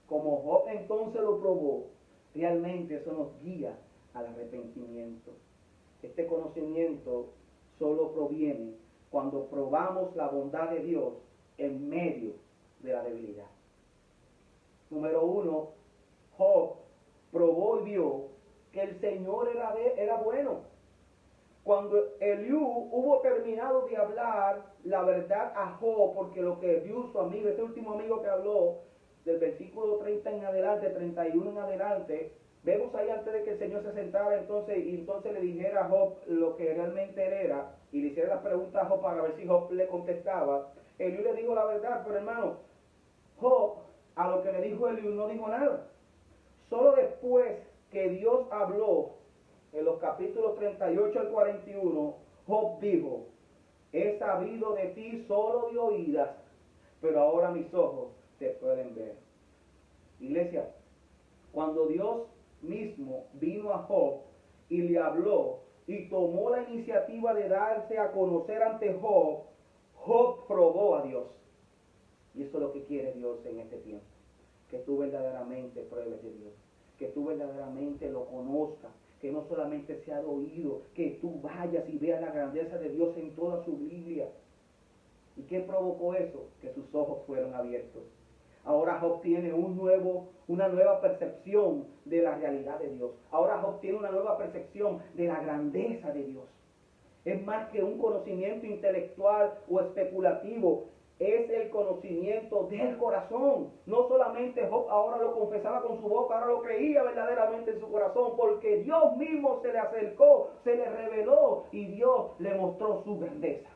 S1: como Job entonces lo probó, realmente eso nos guía al arrepentimiento. Este conocimiento solo proviene cuando probamos la bondad de Dios en medio de la debilidad. Número 1, Job probó y vio que el Señor era bueno. Cuando Eliú hubo terminado de hablar la verdad a Job, porque lo que Eliú, su amigo, este último amigo que habló, del versículo 30 en adelante, 31 en adelante, vemos ahí antes de que el Señor se sentara entonces le dijera a Job lo que realmente él era, y le hiciera las preguntas a Job para ver si Job le contestaba. Eliú le dijo la verdad, pero hermano, Job, a lo que le dijo Eliú, no dijo nada. Solo después que Dios habló, en los capítulos 38 al 41, Job dijo, he sabido de ti solo de oídas, pero ahora mis ojos te pueden ver. Iglesia, cuando Dios mismo vino a Job y le habló y tomó la iniciativa de darse a conocer ante Job, Job probó a Dios. Y eso es lo que quiere Dios en este tiempo, que tú verdaderamente pruebes de Dios, que tú verdaderamente lo conozcas, que no solamente sea de oído, que tú vayas y veas la grandeza de Dios en toda su Biblia. ¿Y qué provocó eso? Que sus ojos fueron abiertos. Ahora Job tiene una nueva percepción de la realidad de Dios. Ahora Job tiene una nueva percepción de la grandeza de Dios. Es más que un conocimiento intelectual o especulativo. Es el conocimiento del corazón. No solamente Job ahora lo confesaba con su boca, ahora lo creía verdaderamente en su corazón, porque Dios mismo se le acercó, se le reveló y Dios le mostró su grandeza.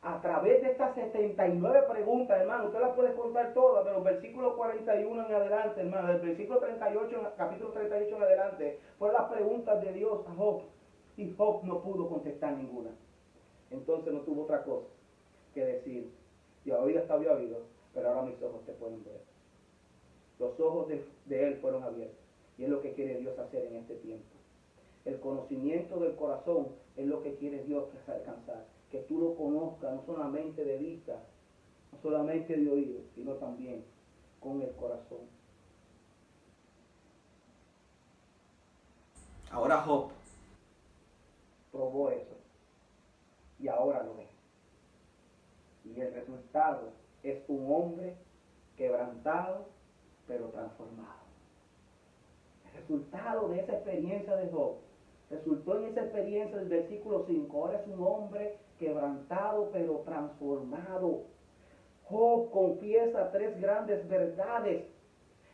S1: A través de estas 79 preguntas, hermano, usted las puede contar todas, de los versículos 41 en adelante, hermano, del versículo 38, capítulo 38 en adelante, fueron las preguntas de Dios a Job, y Job no pudo contestar ninguna. Entonces no tuvo otra cosa que decir, yo oído estaba oído, pero ahora mis ojos te pueden ver. Los ojos de él fueron abiertos, y es lo que quiere Dios hacer en este tiempo. El conocimiento del corazón es lo que quiere Dios alcanzar. Que tú lo conozcas no solamente de vista, no solamente de oído, sino también con el corazón. Ahora Job probó eso y ahora lo ve. Y el resultado es un hombre quebrantado pero transformado. El resultado de esa experiencia de Job resultó en esa experiencia del versículo 5. Ahora es un hombre quebrantado pero transformado. Job confiesa 3 grandes verdades.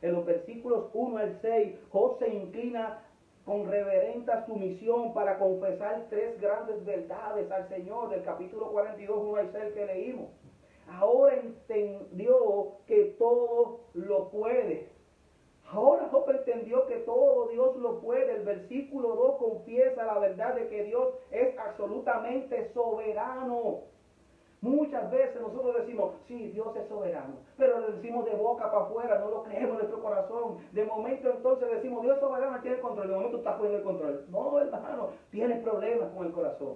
S1: En los versículos 1 al 6, Job se inclina con reverente sumisión para confesar 3 grandes verdades al Señor del capítulo 42, 1 al 6 que leímos. Ahora entendió que todo lo puede. Ahora Job entendió que todo Dios lo puede. El versículo 2 confiesa la verdad de que Dios es absolutamente soberano. Muchas veces nosotros decimos, sí, Dios es soberano, pero lo decimos de boca para afuera, no lo creemos en nuestro corazón. De momento entonces decimos, Dios es soberano, tiene el control. De momento estás poniendo el control. No, hermano, tienes problemas con el corazón.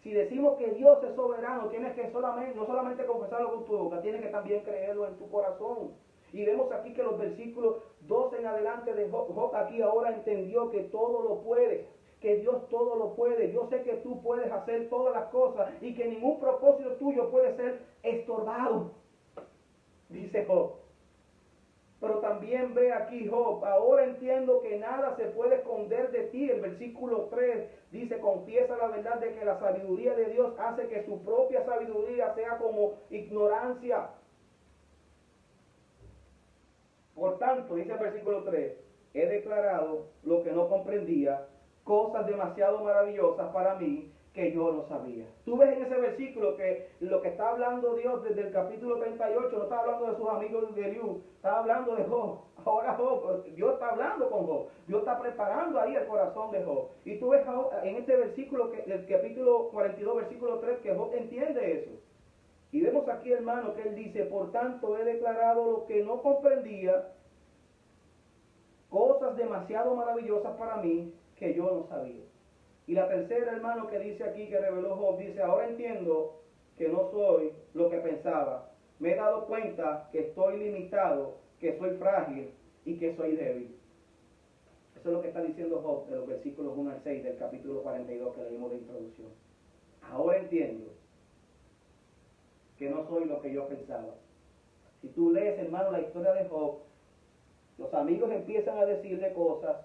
S1: Si decimos que Dios es soberano, tienes que no solamente confesarlo con tu boca, tienes que también creerlo en tu corazón. Y vemos aquí que los versículos 2 en adelante de Job aquí ahora entendió que todo lo puede, que Dios todo lo puede. Yo sé que tú puedes hacer todas las cosas y que ningún propósito tuyo puede ser estorbado, dice Job. Pero también ve aquí Job, ahora entiendo que nada se puede esconder de ti. El versículo 3 dice, confiesa la verdad de que la sabiduría de Dios hace que su propia sabiduría sea como ignorancia. Por tanto, dice el versículo 3, he declarado lo que no comprendía, cosas demasiado maravillosas para mí que yo no sabía. Tú ves en ese versículo que lo que está hablando Dios desde el capítulo 38, no está hablando de sus amigos de Eliú, está hablando de Job. Ahora Job, Dios está hablando con Job, Dios está preparando ahí el corazón de Job. Y tú ves en este versículo, del capítulo 42, versículo 3, que Job entiende eso. Y vemos aquí, hermano, que él dice, por tanto he declarado lo que no comprendía, cosas demasiado maravillosas para mí que yo no sabía. Y la tercera, hermano, que dice aquí, que reveló Job, dice, ahora entiendo que no soy lo que pensaba. Me he dado cuenta que estoy limitado, que soy frágil y que soy débil. Eso es lo que está diciendo Job de los versículos 1 al 6 del capítulo 42 que leímos de introducción. Ahora entiendo que no soy lo que yo pensaba. Si tú lees, hermano, la historia de Job, los amigos empiezan a decirle cosas,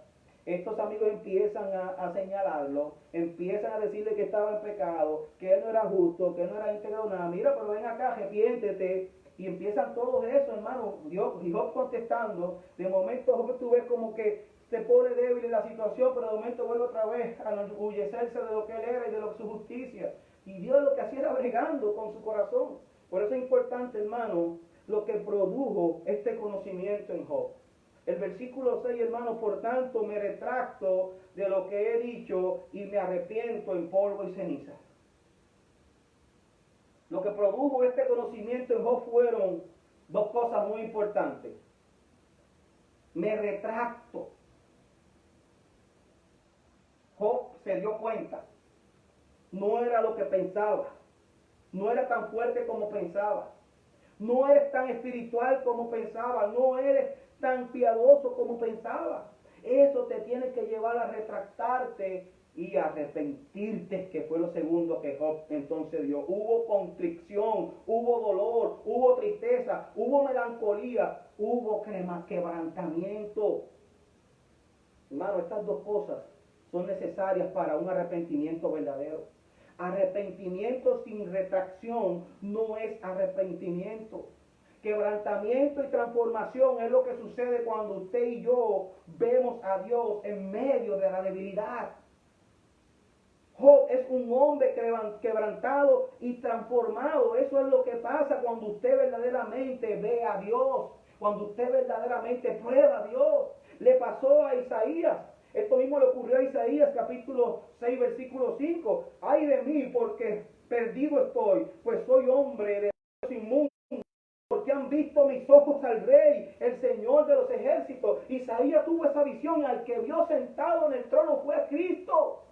S1: estos amigos empiezan a señalarlo, empiezan a decirle que estaba en pecado, que él no era justo, que él no era íntegro, nada. Mira, pero ven acá, arrepiéntete. Y empiezan todo eso, hermano. Dios, y Job contestando. De momento Job tú ves como que se pone débil en la situación, pero de momento vuelve otra vez a enorgullecerse de lo que él era y de su justicia. Y Dios lo que hacía era bregando con su corazón. Por eso es importante, hermano, lo que produjo este conocimiento en Job. El versículo 6, hermano, por tanto me retracto de lo que he dicho y me arrepiento en polvo y ceniza. Lo que produjo este conocimiento en Job fueron 2 cosas muy importantes. Me retracto. Job se dio cuenta. No era lo que pensaba. No era tan fuerte como pensaba. No eres tan espiritual como pensaba. No eres tan piadoso como pensaba. Eso te tiene que llevar a retractarte y arrepentirte, que fue lo segundo que Job entonces dio. Hubo contrición, hubo dolor, hubo tristeza, hubo melancolía, hubo quebrantamiento. Hermano, estas 2 cosas son necesarias para un arrepentimiento verdadero. Arrepentimiento sin retracción no es arrepentimiento. Quebrantamiento y transformación es lo que sucede cuando usted y yo vemos a Dios en medio de la debilidad. Job es un hombre quebrantado y transformado. Eso es lo que pasa cuando usted verdaderamente ve a Dios, cuando usted verdaderamente prueba a Dios. Le pasó a Isaías. Esto mismo le ocurrió a Isaías capítulo 6 versículo 5. Ay de mí, porque perdido estoy, pues soy hombre de inmundo. Porque han visto mis ojos al Rey, el Señor de los ejércitos. Isaías tuvo esa visión, al que vio sentado en el trono fue Cristo.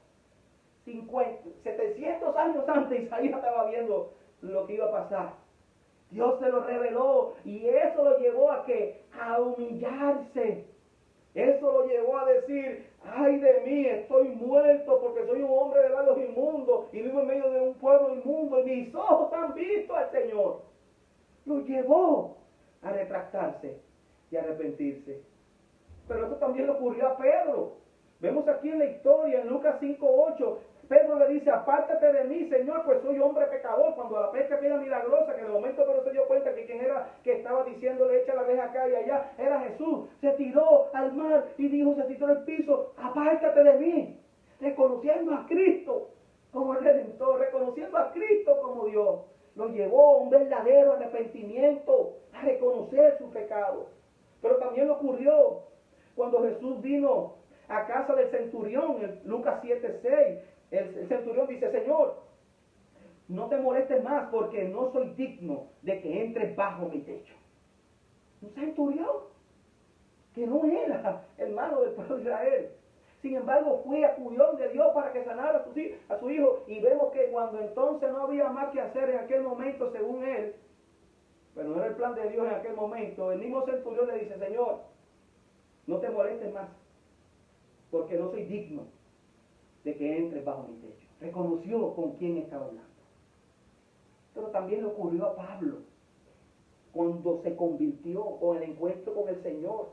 S1: 700 años antes Isaías estaba viendo lo que iba a pasar. Dios se lo reveló y eso lo llevó a que a humillarse. Eso lo llevó a decir, ay de mí, estoy muerto porque soy un hombre de labios inmundos y vivo en medio de un pueblo inmundo y mis ojos han visto al Señor. Lo llevó a retractarse y a arrepentirse. Pero eso también le ocurrió a Pedro. Vemos aquí en la historia, en Lucas 5:8, Pedro le dice, apártate de mí, Señor, pues soy hombre pecador. Cuando la pesca queda milagrosa, que de momento Pedro se dio cuenta que quien era que estaba diciéndole, echa la reja acá y allá, era Jesús. Se tiró al mar y dijo, se tiró al piso, apártate de mí. Reconociendo a Cristo como el Redentor, reconociendo a Cristo como Dios. Lo llevó a un verdadero arrepentimiento, a reconocer su pecado. Pero también ocurrió cuando Jesús vino a casa del centurión, en Lucas 7:6. El centurión dice, Señor, no te molestes más porque no soy digno de que entres bajo mi techo. Un centurión que no era hermano del pueblo de Israel. Sin embargo, acudió de Dios para que sanara a su hijo. Y vemos que cuando entonces no había más que hacer en aquel momento, según él, pero no era el plan de Dios en aquel momento, el mismo centurión le dice, Señor, no te molestes más, porque no soy digno de que entres bajo mi techo. Reconoció con quién estaba hablando. Pero también le ocurrió a Pablo, cuando se convirtió con el encuentro con el Señor.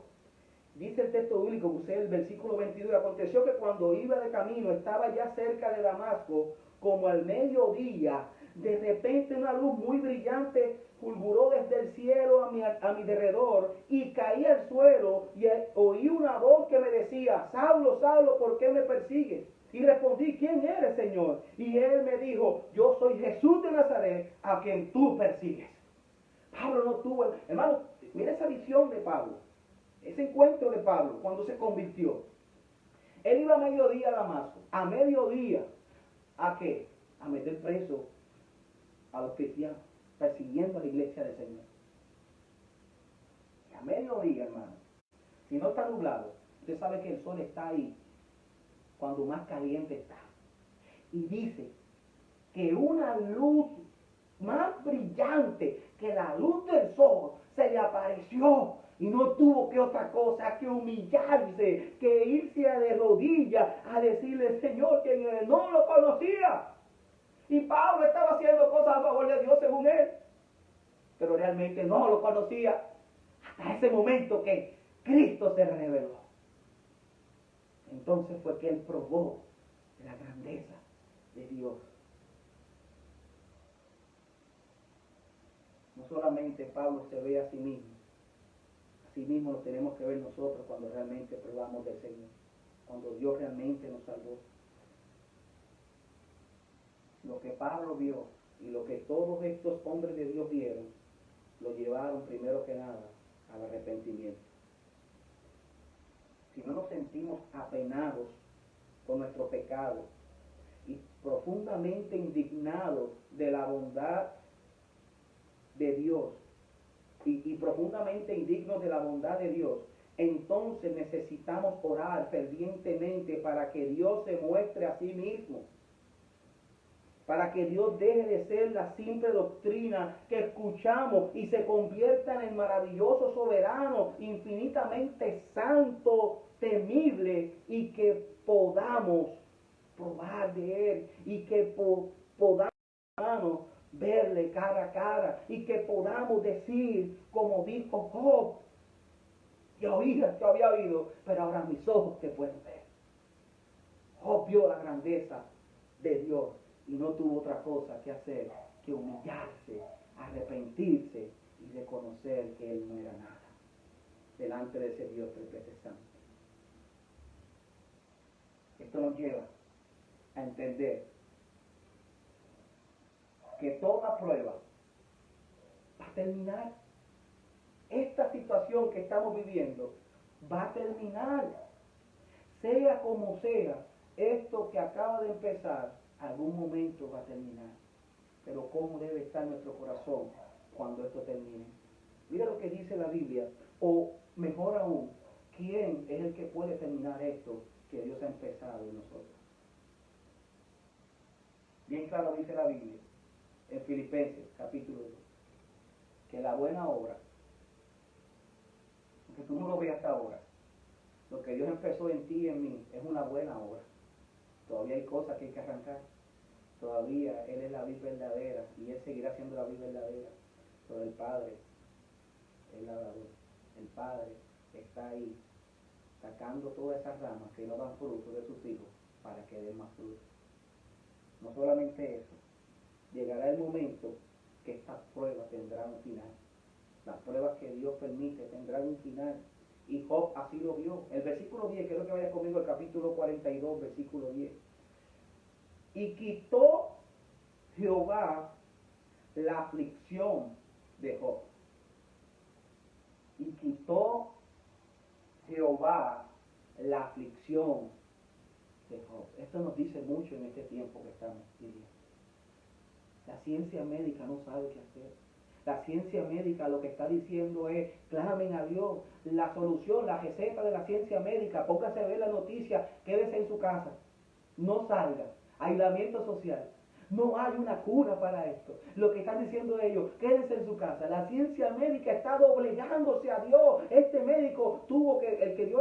S1: Dice el texto bíblico, usé el versículo 22, aconteció que cuando iba de camino, estaba ya cerca de Damasco, como al mediodía, de repente una luz muy brillante fulguró desde el cielo a mi derredor, y caí al suelo, y oí una voz que me decía, Saulo, Saulo, ¿por qué me persigues? Y respondí, ¿quién eres, Señor? Y él me dijo, yo soy Jesús de Nazaret, a quien tú persigues. Pablo no tuvo, hermano, mira esa visión de Pablo. Ese encuentro de Pablo, cuando se convirtió, él iba a mediodía a Damasco, a mediodía, ¿a qué? A meter preso a los cristianos, persiguiendo a la iglesia del Señor. Y a mediodía, hermano, si no está nublado, usted sabe que el sol está ahí, cuando más caliente está. Y dice que una luz más brillante que la luz del sol se le apareció. Y no tuvo que otra cosa que humillarse, que irse de rodillas a decirle, Señor, que no lo conocía. Y Pablo estaba haciendo cosas a favor de Dios según él, pero realmente no lo conocía hasta ese momento que Cristo se reveló. Entonces fue que él probó la grandeza de Dios. No solamente Pablo se ve a sí mismo, así mismo lo tenemos que ver nosotros cuando realmente probamos del Señor, cuando Dios realmente nos salvó. Lo que Pablo vio y lo que todos estos hombres de Dios vieron, lo llevaron primero que nada al arrepentimiento. Si no nos sentimos apenados por nuestro pecado y profundamente indignados de la bondad de Dios, y profundamente indignos de la bondad de Dios, entonces necesitamos orar fervientemente para que Dios se muestre a sí mismo, para que Dios deje de ser la simple doctrina que escuchamos y se convierta en el maravilloso soberano, infinitamente santo, temible, y que podamos probar de Él y que podamos, hermanos, verle cara a cara y que podamos decir como dijo Job, yo había oído, pero ahora mis ojos te pueden ver. Job vio la grandeza de Dios y no tuvo otra cosa que hacer que humillarse, arrepentirse y reconocer que él no era nada delante de ese Dios triplete santo. Esto nos lleva a entender que toda prueba va a terminar. Esta situación que estamos viviendo va a terminar. Sea como sea, esto que acaba de empezar, algún momento va a terminar. Pero ¿cómo debe estar nuestro corazón cuando esto termine? Mira lo que dice la Biblia, o mejor aún, ¿quién es el que puede terminar esto que Dios ha empezado en nosotros? Bien claro dice la Biblia, en Filipenses capítulo 2, que la buena obra, aunque tú no lo veas hasta ahora, lo que Dios empezó en ti y en mí es una buena obra. Todavía hay cosas que hay que arrancar. Todavía Él es la vid verdadera y Él seguirá siendo la vid verdadera. Pero el Padre es labrador. El Padre está ahí sacando todas esas ramas que no dan fruto de sus hijos para que den más fruto. No solamente eso, llegará el momento que estas pruebas tendrán un final. Las pruebas que Dios permite tendrán un final. Y Job así lo vio. El versículo 10, quiero que vaya conmigo al capítulo 42, versículo 10. Y quitó Jehová la aflicción de Job. Y quitó Jehová la aflicción de Job. Esto nos dice mucho en este tiempo que estamos viviendo. La ciencia médica no sabe qué hacer. La ciencia médica lo que está diciendo es, clamen a Dios. La solución, la receta de la ciencia médica, póngase a ver la noticia, quédese en su casa. No salga. Aislamiento social. No hay una cura para esto. Lo que están diciendo ellos, quédense en su casa. La ciencia médica está doblegándose a Dios. Este médico tuvo que, el que dio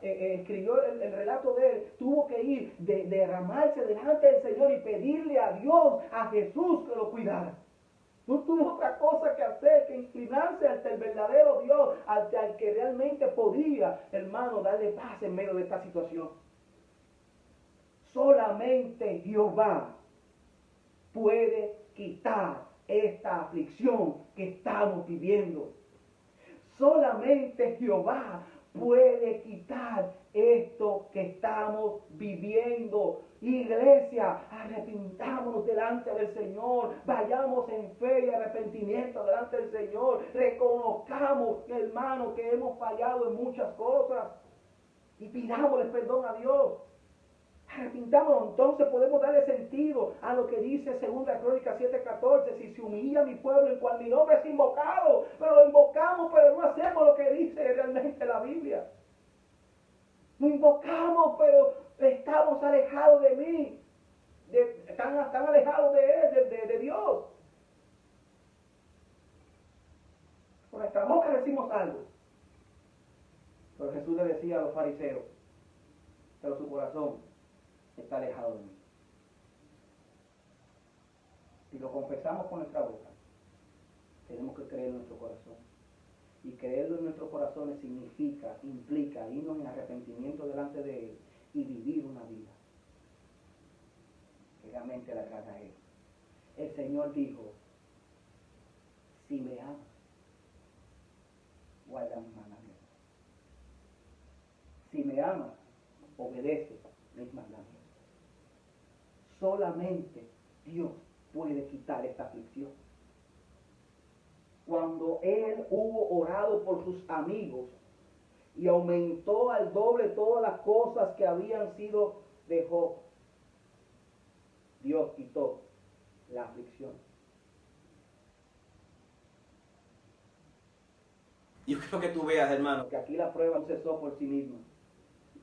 S1: escribió el relato de él, tuvo que ir, derramarse delante del Señor y pedirle a Dios, a Jesús, que lo cuidara. No tuvo otra cosa que hacer que inclinarse ante el verdadero Dios, ante el que realmente podía, hermano, darle paz en medio de esta situación. Solamente Jehová puede quitar esta aflicción que estamos viviendo. Solamente Jehová puede quitar esto que estamos viviendo. Iglesia, arrepintámonos delante del Señor, vayamos en fe y arrepentimiento delante del Señor, reconozcamos, hermano, que hemos fallado en muchas cosas y pidámosle perdón a Dios. Arrepintámonos, entonces podemos darle sentido a lo que dice 2 Crónicas 7:14, si se humilla mi pueblo en cual mi nombre es invocado, pero lo invocamos, pero no hacemos lo que dice realmente la Biblia. Lo invocamos, pero estamos alejados de mí, están alejados de Él, de Dios. Con nuestra boca decimos algo, pero Jesús le decía a los fariseos, pero su corazón está alejado de mí. Si lo confesamos con nuestra boca, tenemos que creer en nuestro corazón. Y creerlo en nuestros corazones implica irnos en arrepentimiento delante de Él y vivir una vida que realmente le agrada a Él. El Señor dijo, si me amas, guarda mis mandamientos. Si me amas, obedece mis mandamientos. Solamente Dios puede quitar esta aflicción. Cuando él hubo orado por sus amigos y aumentó al doble todas las cosas que habían sido de Job, Dios quitó la aflicción. Yo creo que tú veas, hermano, que aquí la prueba no cesó por sí misma.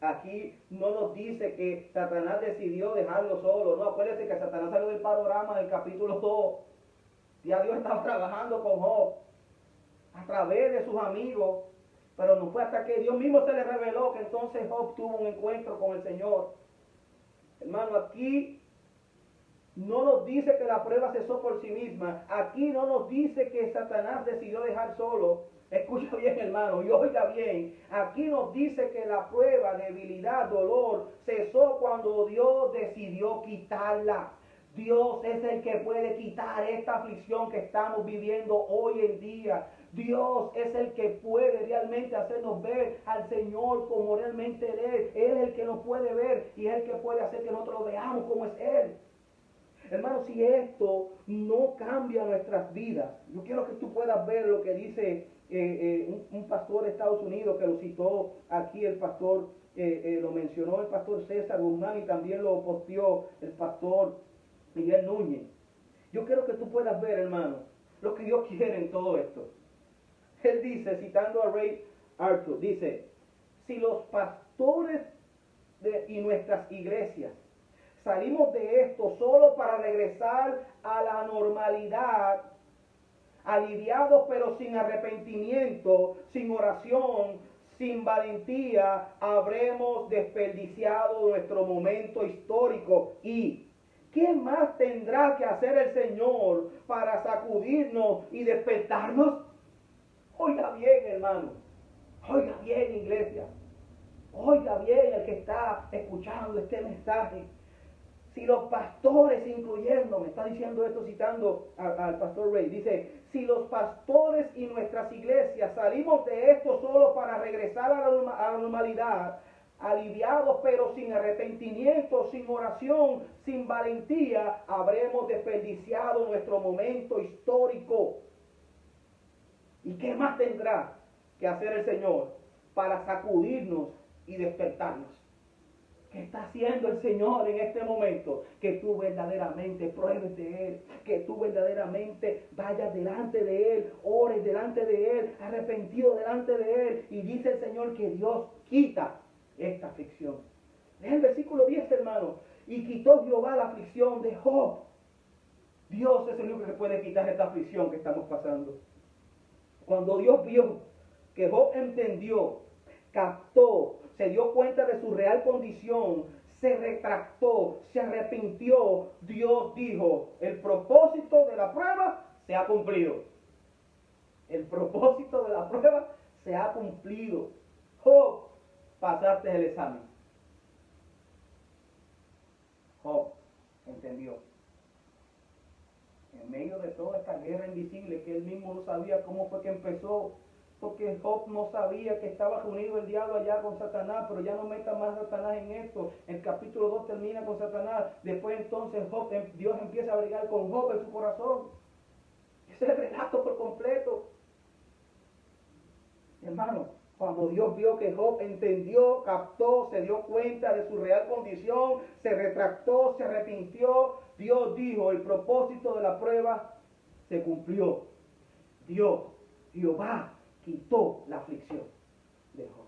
S1: Aquí no nos dice que Satanás decidió dejarlo solo. No, acuérdense que Satanás salió del panorama del capítulo 2. Ya Dios estaba trabajando con Job a través de sus amigos, pero no fue hasta que Dios mismo se le reveló que entonces Job tuvo un encuentro con el Señor. Hermano, aquí no nos dice que la prueba cesó por sí misma. Aquí no nos dice que Satanás decidió dejar solo. Escucha bien, hermano, y oiga bien. Aquí nos dice que la prueba, debilidad, dolor, cesó cuando Dios decidió quitarla. Dios es el que puede quitar esta aflicción que estamos viviendo hoy en día. Dios es el que puede realmente hacernos ver al Señor como realmente Él es. Él es el que nos puede ver y es el que puede hacer que nosotros lo veamos como es Él. Hermano, si esto no cambia nuestras vidas, yo quiero que tú puedas ver lo que dice un pastor de Estados Unidos, que lo citó aquí el pastor, lo mencionó el pastor César Guzmán y también lo posteó el pastor Miguel Núñez. Yo quiero que tú puedas ver, hermano, lo que Dios quiere en todo esto. Él dice, citando a Ray Arthur, dice, si los pastores y nuestras iglesias salimos de esto solo para regresar a la normalidad, aliviados pero sin arrepentimiento, sin oración, sin valentía, habremos desperdiciado nuestro momento histórico. ¿Y qué más tendrá que hacer el Señor para sacudirnos y despertarnos? Oiga bien, hermano, oiga bien, iglesia, oiga bien el que está escuchando este mensaje. si los pastores, incluyéndome, está diciendo esto citando al pastor Ray, dice, si los pastores y nuestras iglesias salimos de esto solo para regresar a la normalidad, aliviados pero sin arrepentimiento, sin oración, sin valentía, habremos desperdiciado nuestro momento histórico. ¿Y qué más tendrá que hacer el Señor para sacudirnos y despertarnos? ¿Qué está haciendo el Señor en este momento? Que tú verdaderamente pruebes de Él, que tú verdaderamente vayas delante de Él, ores delante de Él, arrepentido delante de Él. Y dice el Señor que Dios quita esta aflicción. Lea el versículo 10, hermano. Y quitó Jehová la aflicción de Job. Dios es el único que puede quitar esta aflicción que estamos pasando. Cuando Dios vio que Job entendió, captó, se dio cuenta de su real condición, se retractó, se arrepintió, Dios dijo, el propósito de la prueba se ha cumplido. El propósito de la prueba se ha cumplido. Job, pasaste el examen. Job entendió. En medio de toda esta guerra invisible que él mismo no sabía cómo fue que empezó, porque Job no sabía que estaba reunido el diablo allá con Satanás, pero ya no meta más Satanás en esto. El capítulo 2 termina con Satanás, después entonces Dios empieza a brigar con Job en su corazón. Ese es el relato por completo. Hermano, cuando Dios vio que Job entendió, captó, se dio cuenta de su real condición, se retractó, se arrepintió, Dios dijo, el propósito de la prueba se cumplió. Jehová quitó la aflicción de Job.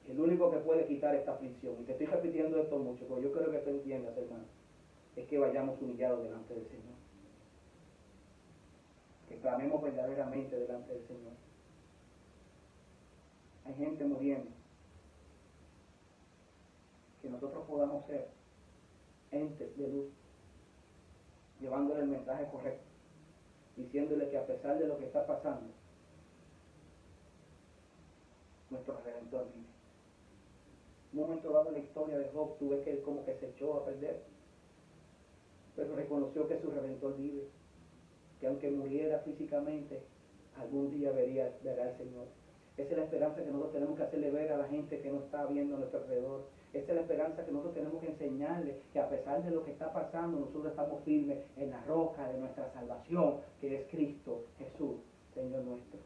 S1: El único que puede quitar esta aflicción, y te estoy repitiendo esto mucho, porque yo creo que tú entiendas, hermano, es que vayamos humillados delante del Señor. Que clamemos verdaderamente delante del Señor. Hay gente muriendo. Que nosotros podamos ser entes de luz, llevándole el mensaje correcto, diciéndole que a pesar de lo que está pasando, nuestro Redentor vive. Un momento dado en la historia de Job, tú ves que él como que se echó a perder, pero reconoció que su Redentor vive, que aunque muriera físicamente, algún día verá al Señor. Esa es la esperanza que nosotros tenemos que hacerle ver a la gente que no está viendo a nuestro alrededor. Esa es la esperanza que nosotros tenemos que enseñarle, que a pesar de lo que está pasando, nosotros estamos firmes en la roca de nuestra salvación, que es Cristo Jesús, Señor nuestro.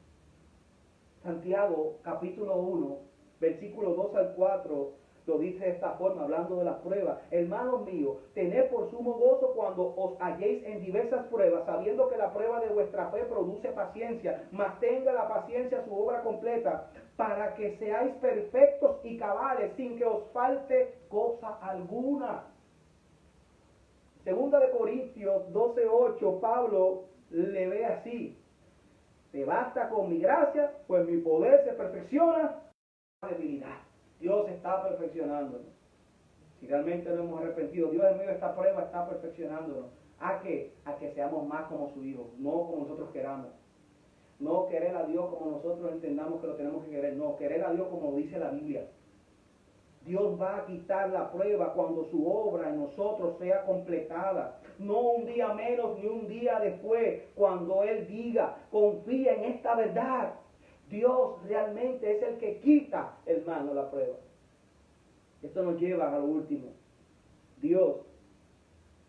S1: Santiago, capítulo 1, versículos 2 al 4, lo dice de esta forma, hablando de las pruebas. Hermanos míos, tened por sumo gozo cuando os halléis en diversas pruebas, sabiendo que la prueba de vuestra fe produce paciencia, mas tenga la paciencia su obra completa, para que seáis perfectos y cabales, sin que os falte cosa alguna. Segunda de Corintios 12:8, Pablo le ve así: te basta con mi gracia, pues mi poder se perfecciona en la debilidad. Dios está perfeccionándonos. Si realmente nos hemos arrepentido, Dios en medio de esta prueba está perfeccionándonos. ¿A qué? A que seamos más como su Hijo, no como nosotros queramos. No querer a Dios como nosotros entendamos que lo tenemos que querer, no, querer a Dios como dice la Biblia. Dios va a quitar la prueba cuando su obra en nosotros sea completada. No un día menos ni un día después, cuando Él diga, confía en esta verdad. Dios realmente es el que quita, hermano, la prueba. Esto nos lleva a lo último. Dios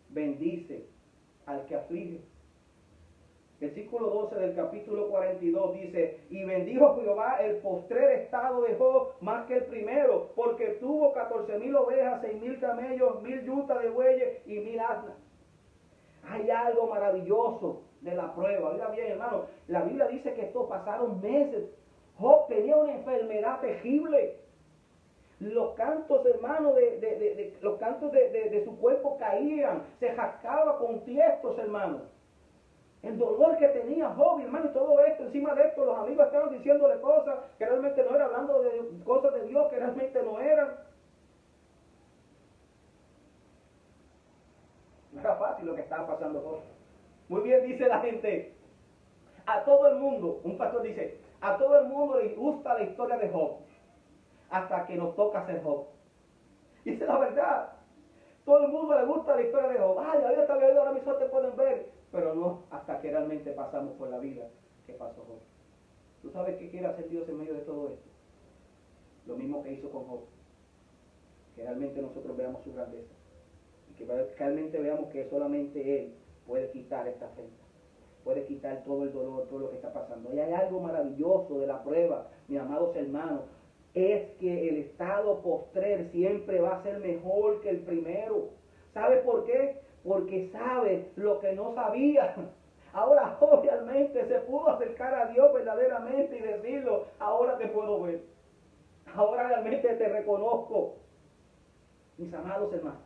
S1: bendice al que aflige. Versículo 12 del capítulo 42 dice: y bendijo Jehová el postrer estado de Job más que el primero, porque tuvo 14,000 ovejas, 6,000 camellos, 1,000 yutas de bueyes y 1,000 asnas. Hay algo maravilloso de la prueba. Oiga bien, hermano, la Biblia dice que estos pasaron meses. Job tenía una enfermedad terrible. Los cantos, hermano, los cantos de su cuerpo caían, se jascaba con tiestos, hermano. El dolor que tenía Job, hermano, y todo esto, encima de esto, los amigos estaban diciéndole cosas que realmente no eran, hablando de cosas de Dios que realmente no eran. No era fácil lo que estaba pasando Job. Muy bien dice la gente, a todo el mundo, un pastor dice, a todo el mundo le gusta la historia de Job, hasta que nos toca ser Job. Y esa es la verdad. Todo el mundo le gusta la historia de Job. Ay, ahorita está viendo, ahora mis ojos te pueden ver. Pero no hasta que realmente pasamos por la vida que pasó Job. ¿Tú sabes qué quiere hacer Dios en medio de todo esto? Lo mismo que hizo con Job. Que realmente nosotros veamos su grandeza. Y que realmente veamos que solamente Él puede quitar esta afrenta. Puede quitar todo el dolor, todo lo que está pasando. Y hay algo maravilloso de la prueba, mis amados hermanos, es que el estado postrer siempre va a ser mejor que el primero. ¿Sabe por qué? Porque sabe lo que no sabía. Ahora obviamente se pudo acercar a Dios verdaderamente y decirlo, ahora te puedo ver. Ahora realmente te reconozco. Mis amados hermanos,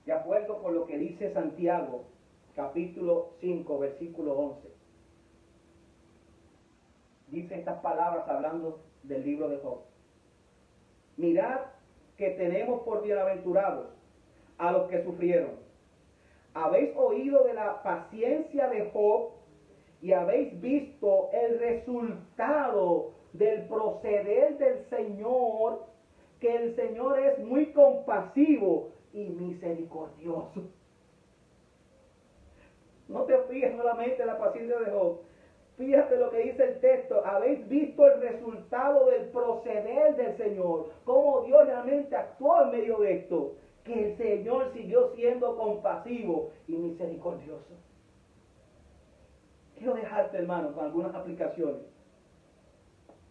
S1: de acuerdo con lo que dice Santiago, capítulo 5, versículo 11, dice estas palabras hablando del libro de Job. Mirad que tenemos por bienaventurados a los que sufrieron. Habéis oído de la paciencia de Job y habéis visto el resultado del proceder del Señor, que el Señor es muy compasivo y misericordioso. No te fíes solamente en la paciencia de Job. Fíjate lo que dice el texto. Habéis visto el resultado del proceder del Señor. Cómo Dios realmente actuó en medio de esto. Que el Señor siguió siendo compasivo y misericordioso. Quiero dejarte, hermano, con algunas aplicaciones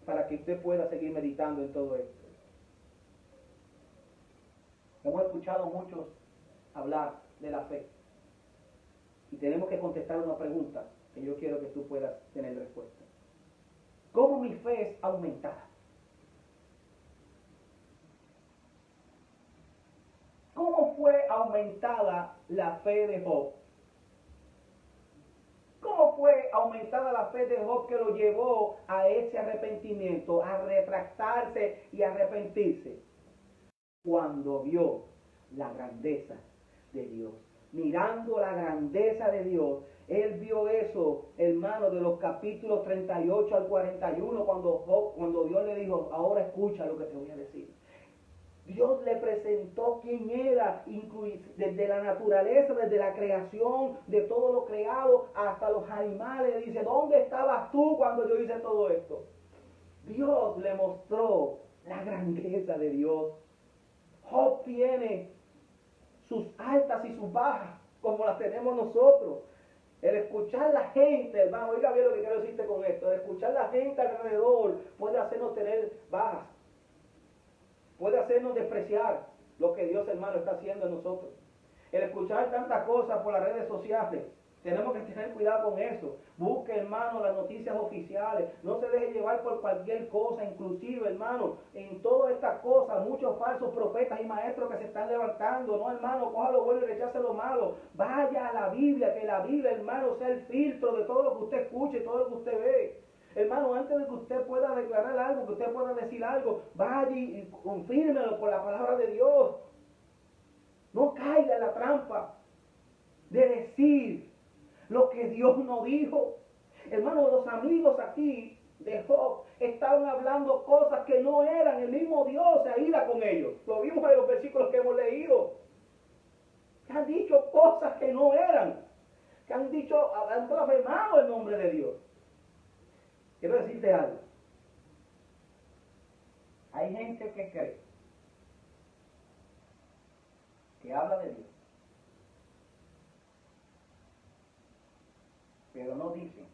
S1: para que usted pueda seguir meditando en todo esto. Hemos escuchado muchos hablar de la fe. Y tenemos que contestar una pregunta que yo quiero que tú puedas tener respuesta. ¿Cómo mi fe es aumentada? ¿Cómo fue aumentada la fe de Job? ¿Cómo fue aumentada la fe de Job que lo llevó a ese arrepentimiento, a retractarse y arrepentirse? Cuando vio la grandeza de Dios. Mirando la grandeza de Dios, él vio eso, hermano, de los capítulos 38 al 41, cuando Dios le dijo, ahora escucha lo que te voy a decir. Dios le presentó quién era, desde la naturaleza, desde la creación, de todo lo creado, hasta los animales. Le dice, ¿dónde estabas tú cuando yo hice todo esto? Dios le mostró la grandeza de Dios. Job tiene sus altas y sus bajas, como las tenemos nosotros. El escuchar la gente, hermano, oiga bien lo que quiero decirte con esto. El escuchar la gente alrededor puede hacernos tener bajas. Puede hacernos despreciar lo que Dios, hermano, está haciendo en nosotros. El escuchar tantas cosas por las redes sociales, tenemos que tener cuidado con eso. Busque, hermano, las noticias oficiales. No se deje llevar por cualquier cosa. Inclusive, hermano, en todas estas cosas, muchos falsos profetas y maestros que se están levantando. No, hermano, coja lo bueno y rechace lo malo. Vaya a la Biblia, que la Biblia, hermano, sea el filtro de todo lo que usted escuche, todo lo que usted ve. Hermano, antes de que usted pueda declarar algo, que usted pueda decir algo, vaya y confírmelo por la palabra de Dios. No caiga en la trampa de decir lo que Dios no dijo. Hermano, los amigos aquí de Job estaban hablando cosas que no eran. El mismo Dios se ira con ellos. Lo vimos en los versículos que hemos leído. Que han dicho cosas que no eran. Que han blasfemado el nombre de Dios. Quiero decirte algo. Hay gente que cree que habla de Dios, pero no dice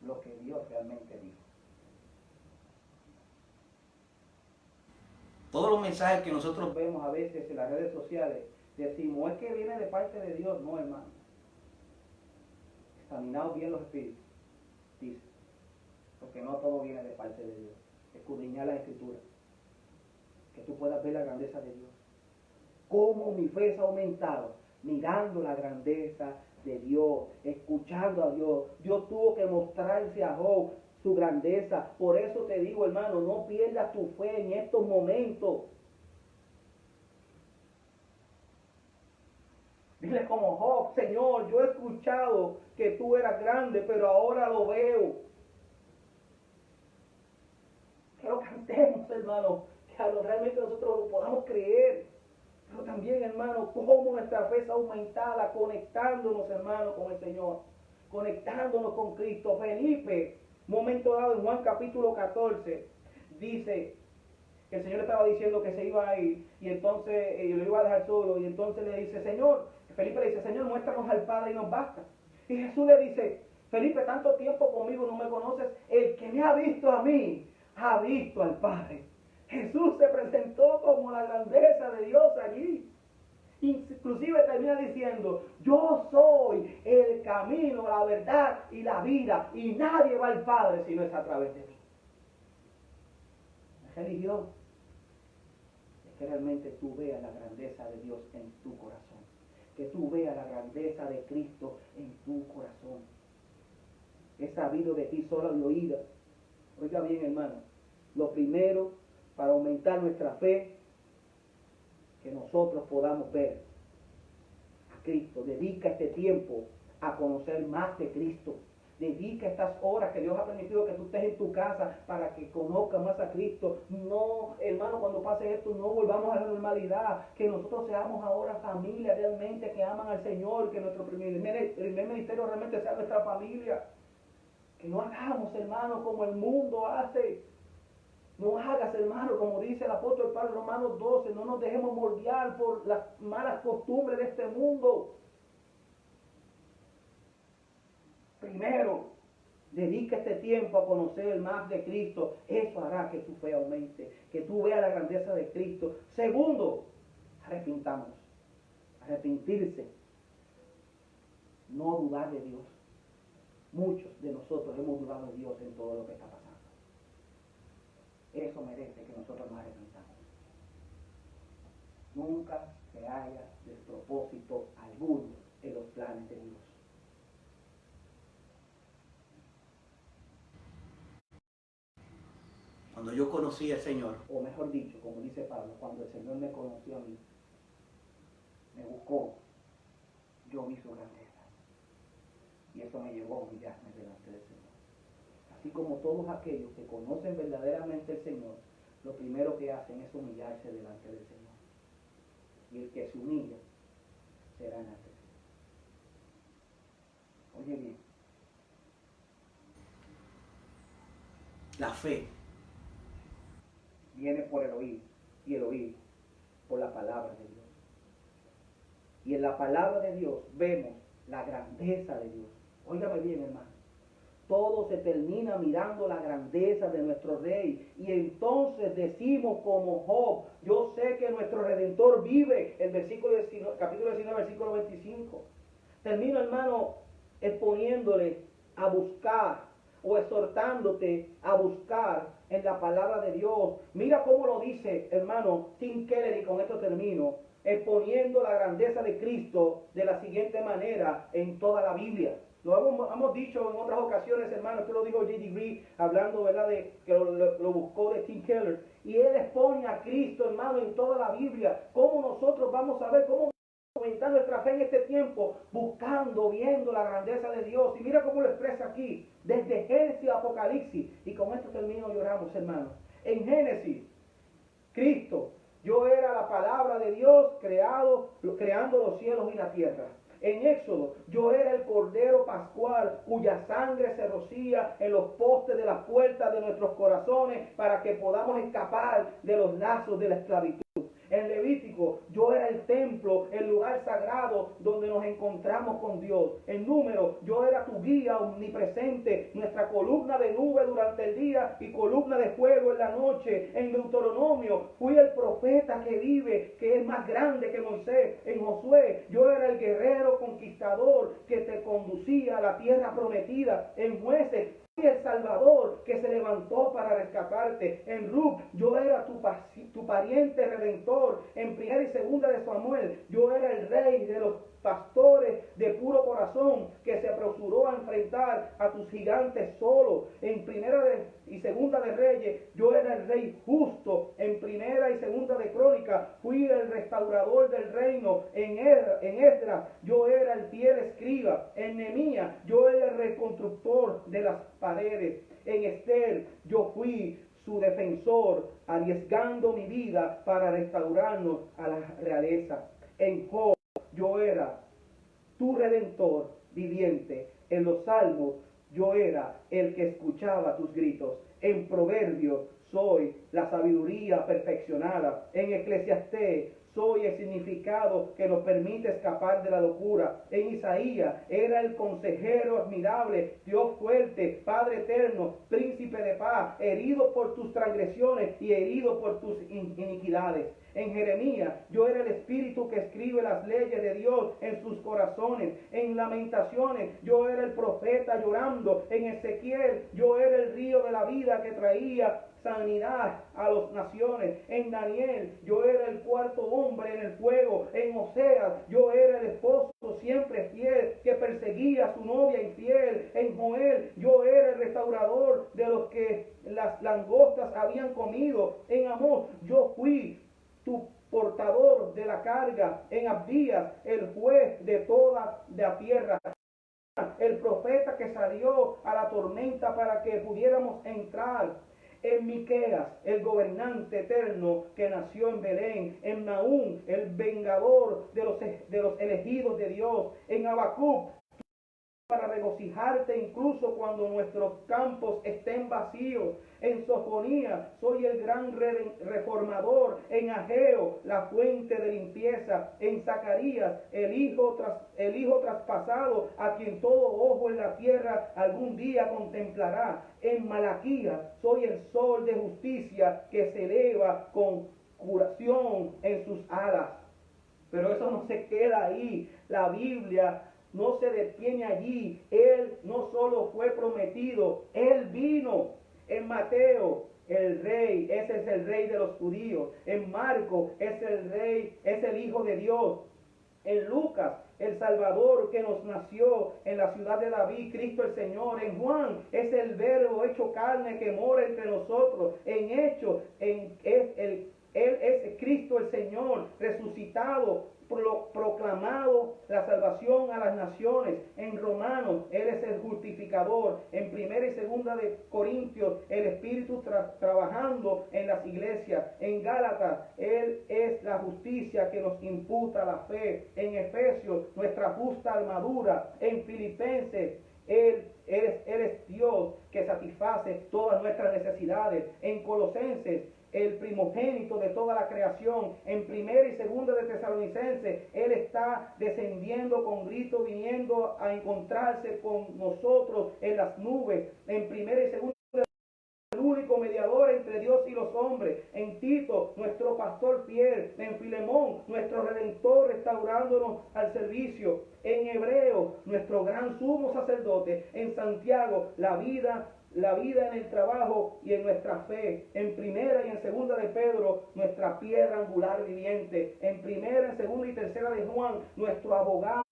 S1: lo que Dios realmente dijo. Todos los mensajes que nosotros vemos a veces en las redes sociales, decimos, es que viene de parte de Dios. No, hermano. Examinaos bien los espíritus, dice, porque no todo viene de parte de Dios. Escudriñar las escrituras, que tú puedas ver la grandeza de Dios. Cómo mi fe es aumentado, mirando la grandeza de Dios, escuchando a Dios. Dios tuvo que mostrarse a Job su grandeza. Por eso te digo, hermano, no pierdas tu fe en estos momentos. Dile como Job, Señor, yo he escuchado que tú eras grande, pero ahora lo veo. Que lo cantemos, hermano, realmente nosotros lo podamos creer. Pero también, hermano, cómo nuestra fe es aumentada, conectándonos, hermano, con el Señor, conectándonos con Cristo. Felipe, momento dado en Juan capítulo 14, dice que el Señor estaba diciendo que se iba a ir, y entonces lo iba a dejar solo, y entonces le dice, Señor, Felipe le dice, Señor, muéstranos al Padre y nos basta. Y Jesús le dice, Felipe, tanto tiempo conmigo no me conoces, el que me ha visto a mí, ha visto al Padre. Jesús se presentó como la grandeza de Dios allí. Inclusive termina diciendo, yo soy el camino, la verdad y la vida, y nadie va al Padre si no es a través de mí. La religión es que realmente tú veas la grandeza de Dios en tu corazón, que tú veas la grandeza de Cristo en tu corazón. He sabido de ti solo al oído. Oiga bien, hermano, lo primero para aumentar nuestra fe, que nosotros podamos ver a Cristo. Dedica este tiempo a conocer más de Cristo. Dedica estas horas que Dios ha permitido que tú estés en tu casa para que conozcas más a Cristo. No, hermano, cuando pase esto, no volvamos a la normalidad. Que nosotros seamos ahora familia realmente que aman al Señor. Que nuestro primer ministerio realmente sea nuestra familia. Que no hagamos, hermano, como el mundo hace. No hagas, hermano, como dice el apóstol Pablo en Romanos 12, no nos dejemos moldear por las malas costumbres de este mundo. Primero, dedica este tiempo a conocer más de Cristo. Eso hará que tu fe aumente, que tú veas la grandeza de Cristo. Segundo, arrepintamos. Arrepentirse. No dudar de Dios. Muchos de nosotros hemos dudado de Dios en todo lo que está pasando. Eso merece que nosotros nos arrepintamos. Nunca se haya despropósito alguno en los planes de Dios. Cuando yo conocí al Señor, o mejor dicho, como dice Pablo, cuando el Señor me conoció a mí, me buscó, yo vi su grandeza. Y eso me llevó a humillarme delante del Señor. Así como todos aquellos que conocen verdaderamente al Señor, lo primero que hacen es humillarse delante del Señor. Y el que se humilla será enaltecido. Oye bien, la fe viene por el oír, y el oír por la palabra de Dios. Y en la palabra de Dios vemos la grandeza de Dios. Óigame bien, hermano. Todo se termina mirando la grandeza de nuestro Rey. Y entonces decimos como Job, yo sé que nuestro Redentor vive. El capítulo 19, versículo 25. Termino, hermano, exponiéndole a buscar o exhortándote a buscar en la palabra de Dios. Mira cómo lo dice, hermano, Tim Keller, y con esto termino, exponiendo la grandeza de Cristo de la siguiente manera en toda la Biblia. Lo hemos dicho en otras ocasiones, hermano, esto lo dijo J.D. Greene, hablando, ¿verdad?, de que lo buscó de Tim Keller. Y él expone a Cristo, hermano, en toda la Biblia. ¿Cómo nosotros vamos a ver, cómo aumentar nuestra fe en este tiempo? Buscando, viendo la grandeza de Dios. Y mira cómo lo expresa aquí, desde Génesis a Apocalipsis. Y con esto termino y oramos, hermano. En Génesis, Cristo, yo era la palabra de Dios creando los cielos y la tierra. En Éxodo, yo era el Cordero Pascual, cuya sangre se rocía en los postes de las puertas de nuestros corazones para que podamos escapar de los lazos de la esclavitud. En Levítico, yo era el templo, el lugar sagrado donde nos encontramos con Dios. En Número, yo era tu guía omnipresente, nuestra columna de nube durante el día y columna de fuego en la noche. En Deuteronomio, fui el profeta que vive, que es más grande que Moisés. En Josué, yo era el guerrero conquistador que te conducía a la tierra prometida. En Jueces, el Salvador que se levantó para rescatarte. En Ruth, yo era tu pariente redentor. En Primera y Segunda de Samuel, yo era el rey de los pastores de puro corazón que se apresuró a enfrentar a tus gigantes solo. En Primera y Segunda de Reyes, yo era el rey justo. En Primera y Segunda de Crónicas, fui el restaurador del reino. En Esdras, yo era el fiel escriba. En Nehemías, yo era el reconstructor de las paredes. En Esther, yo fui su defensor arriesgando mi vida para restaurarnos a la realeza. En Job yo era tu redentor viviente. En los salmos yo era el que escuchaba tus gritos. En Proverbios soy la sabiduría perfeccionada. En Eclesiastés soy el significado que nos permite escapar de la locura. En Isaías era el consejero admirable, Dios fuerte, Padre eterno, príncipe de paz, herido por tus transgresiones y herido por tus iniquidades. En Jeremías yo era el espíritu que escribe las leyes de Dios en sus corazones. En Lamentaciones yo era el profeta llorando. En Ezequiel yo era el río de la vida que traía sanidad a las naciones. En Daniel yo era el cuarto hombre en el fuego. En Oseas yo era el esposo siempre fiel que perseguía a su novia infiel. En Joel yo era el restaurador de los que las langostas habían comido. En Amós yo fui tu portador de la carga. En Abdías el juez de toda la tierra, el profeta que salió a la tormenta para que pudiéramos entrar. En Miqueas, el gobernante eterno que nació en Belén. En Nahum, el vengador de los elegidos de Dios. En Habacuc, para regocijarte incluso cuando nuestros campos estén vacíos. En Sofonía, soy el gran reformador. En Ageo, la fuente de limpieza. En Zacarías, el hijo traspasado, a quien todo ojo en la tierra algún día contemplará. En Malaquías, soy el sol de justicia que se eleva con curación en sus alas. Pero eso no se queda ahí. La Biblia no se detiene allí. Él no solo fue prometido, Él vino. En Mateo, el rey, ese es el rey de los judíos. En Marcos, es el rey, es el Hijo de Dios. En Lucas, el Salvador que nos nació en la ciudad de David, Cristo el Señor. En Juan, es el Verbo hecho carne que mora entre nosotros. En Hechos, Él es Cristo el Señor, resucitado, proclamado la salvación a las naciones. En Romanos, Él es el justificador. En primera y segunda de Corintios, el Espíritu trabajando en las iglesias. En Gálatas, Él es la justicia que nos imputa la fe. En Efesios, nuestra justa armadura. En Filipenses, Él es Dios que satisface todas nuestras necesidades. En Colosenses, el primogénito de toda la creación. En primera y segunda de Tesalonicenses, Él está descendiendo con grito, viniendo a encontrarse con nosotros en las nubes. En primera y segunda, el único mediador entre Dios y los hombres. En Tito, nuestro pastor fiel. En Filemón, nuestro redentor restaurándonos al servicio. En Hebreo, nuestro gran sumo sacerdote. En Santiago, la vida en el trabajo y en nuestra fe. En primera y en segunda de Pedro, nuestra piedra angular viviente. En primera, en segunda y tercera de Juan, nuestro abogado,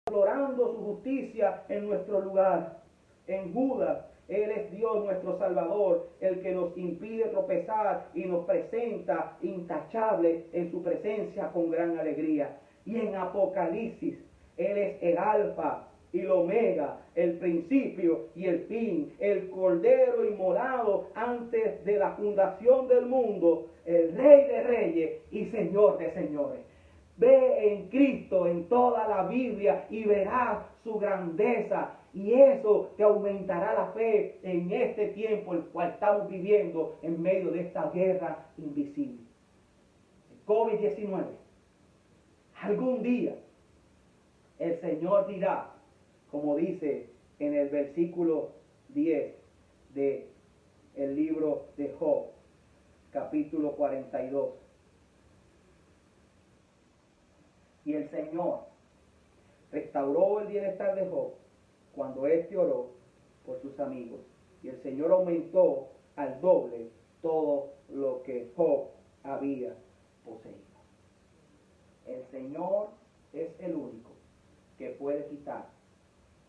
S1: explorando su justicia en nuestro lugar. En Judas, Él es Dios nuestro Salvador, el que nos impide tropezar y nos presenta intachable en su presencia con gran alegría. Y en Apocalipsis, Él es el Alfa y el Omega, el principio y el fin, el Cordero inmolado antes de la fundación del mundo, el Rey de reyes y Señor de señores. Ve en Cristo en toda la Biblia y verás su grandeza, y eso te aumentará la fe en este tiempo el cual estamos viviendo en medio de esta guerra invisible. El COVID-19. Algún día el Señor dirá, como dice en el versículo 10 de el libro de Job, capítulo 42. Y el Señor restauró el bienestar de Job cuando éste oró por sus amigos. Y el Señor aumentó al doble todo lo que Job había poseído. El Señor es el único que puede quitar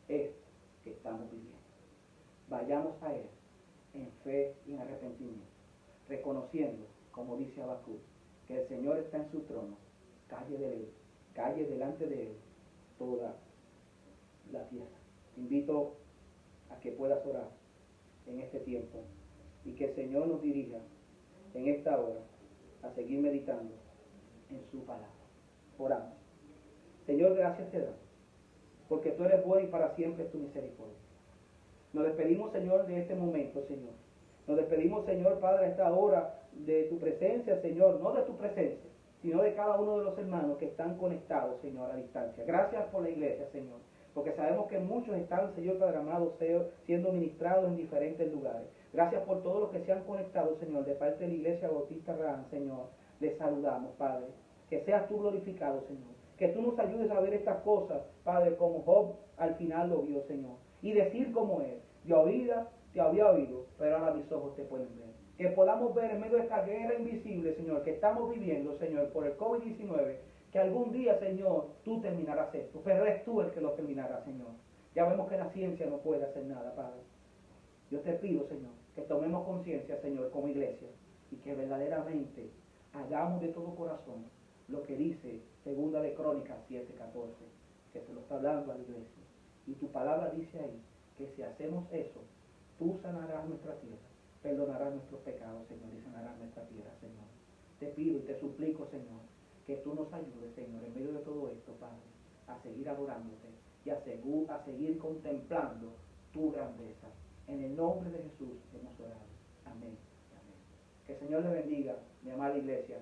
S1: esto que estamos viviendo. Vayamos a Él en fe y en arrepentimiento, reconociendo, como dice Habacuc, que el Señor está en su trono, calle delante de Él toda la tierra. Te invito a que puedas orar en este tiempo y que el Señor nos dirija en esta hora a seguir meditando en su palabra. Oramos. Señor, gracias te damos, porque tú eres bueno y para siempre es tu misericordia. Nos despedimos, Señor, de este momento, Señor. Nos despedimos, Señor, Padre, a esta hora de tu presencia, Señor, no de tu presencia, sino de cada uno de los hermanos que están conectados, Señor, a distancia. Gracias por la iglesia, Señor, porque sabemos que muchos están, Señor Padre amado, siendo ministrados en diferentes lugares. Gracias por todos los que se han conectado, Señor, de parte de la Iglesia Bautista Abraham, Señor. Les saludamos, Padre. Que seas tú glorificado, Señor. Que tú nos ayudes a ver estas cosas, Padre, como Job al final lo vio, Señor. Y decir como él, de oída te había oído, pero ahora mis ojos te pueden ver. Que podamos ver en medio de esta guerra invisible, Señor, que estamos viviendo, Señor, por el COVID-19, que algún día, Señor, tú terminarás esto. Pero eres tú el que lo terminará, Señor. Ya vemos que la ciencia no puede hacer nada, Padre. Yo te pido, Señor, que tomemos conciencia, Señor, como iglesia, y que verdaderamente hagamos de todo corazón lo que dice Segunda de Crónicas 7:14, que se lo está hablando a la iglesia. Y tu palabra dice ahí que si hacemos eso, tú sanarás nuestra tierra, perdonarás nuestros pecados, Señor, y sanarás nuestra tierra, Señor. Te pido y te suplico, Señor, que tú nos ayudes, Señor, en medio de todo esto, Padre, a seguir adorándote y a seguir contemplando tu grandeza. En el nombre de Jesús hemos orado. Amén. Amén. Que el Señor le bendiga, mi amada iglesia.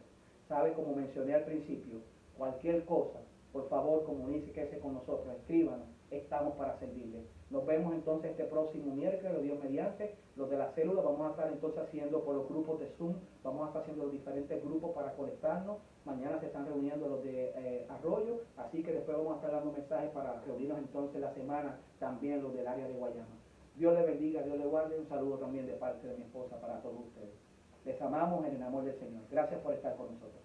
S1: Sabe, como mencioné al principio, cualquier cosa, por favor, comuníquese con nosotros, escríbanos, estamos para servirle. Nos vemos entonces este próximo miércoles, Dios mediante. Los de la célula vamos a estar entonces haciendo por los grupos de Zoom, vamos a estar haciendo los diferentes grupos para conectarnos. Mañana se están reuniendo los de Arroyo, así que después vamos a estar dando mensajes para reunirnos entonces la semana también los del área de Guayama. Dios le bendiga, Dios le guarde. Un saludo también de parte de mi esposa para todos ustedes. Les amamos en el amor del Señor. Gracias por estar con nosotros.